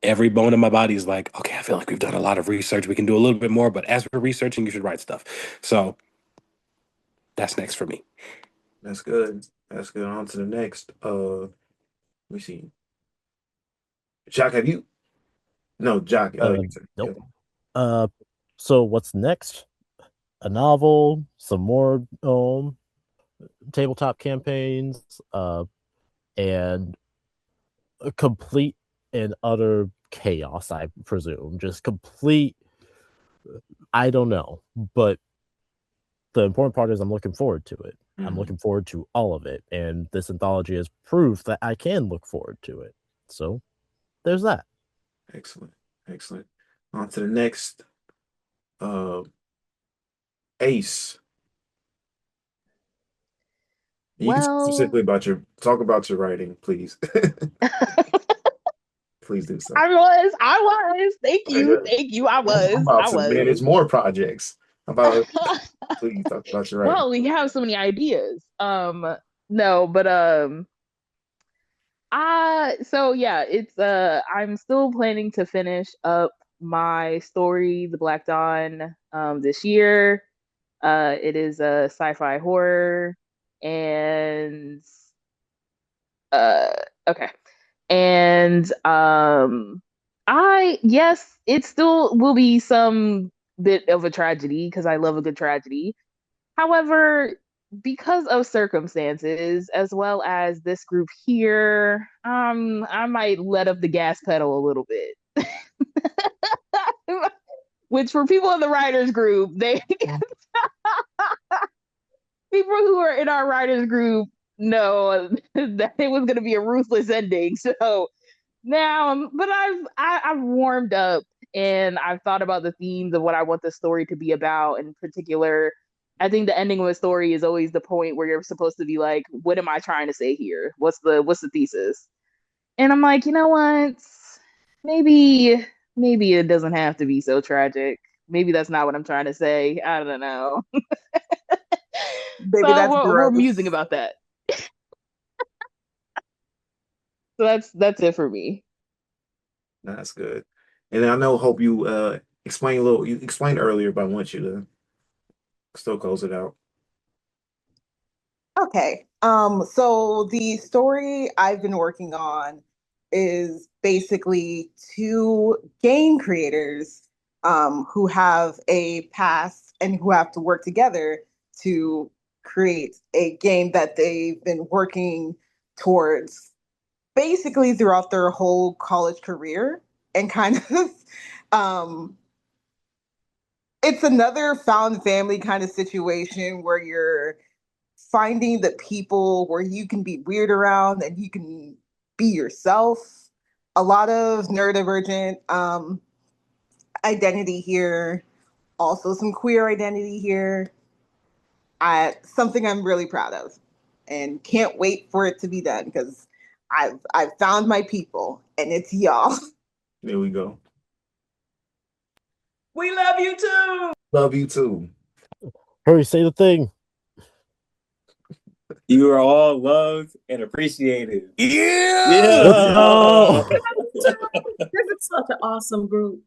every bone in my body is like, okay, I feel like we've done a lot of research. We can do a little bit more, but as we're researching, you should write stuff. So that's next for me. that's good. That's good. On to the next. Let me see. Jock, have you? No, Jock. Uh, You said, nope. Uh, so what's next? A novel, some more tabletop campaigns, and a complete and utter chaos, I presume. Just complete, I don't know. But the important part is I'm looking forward to it. I'm Mhm. looking forward to all of it. And this anthology is proof that I can look forward to it. So there's that. Excellent. Excellent. On to the next. Uh, Ace. You can Well, specifically about your talk about your writing, please. Please do so. I was. Very good. Thank you. I'm about I to manage was. more projects. How about please talk about your writing? Well, we have so many ideas. No, but so yeah, it's I'm still planning to finish up my story, The Black Dawn, this year. It is a sci-fi horror, and uh okay. And I yes, it still will be some bit of a tragedy because I love a good tragedy. However, because of circumstances as well as this group here, I might let up the gas pedal a little bit. Which for people in the writers group, they people who are in our writers group know that it was going to be a ruthless ending. So now, but I've warmed up and I've thought about the themes of what I want the story to be about. In particular, I think the ending of a story is always the point where you're supposed to be like, what am I trying to say here? What's the thesis? And I'm like, you know what? Maybe maybe it doesn't have to be so tragic. Maybe that's not what I'm trying to say. I don't know. Baby, So that's we're gross. musing about that. So that's it for me. That's good. And I know, hope you explain a little. You explained earlier, but I want you to still close it out. Okay. So the story I've been working on is basically two game creators who have a past and who have to work together to create a game that they've been working towards basically throughout their whole college career and kind of um it's another found family kind of situation where you're finding the people where you can be weird around and you can be yourself. A lot of neurodivergent identity here, also some queer identity here. Something I'm really proud of and can't wait for it to be done because I've found my people and it's y'all. There we go. We love you too. Love you too. Hurry, say the thing. You are all loved and appreciated. Yeah. Yeah. Let's go. This is such an awesome group.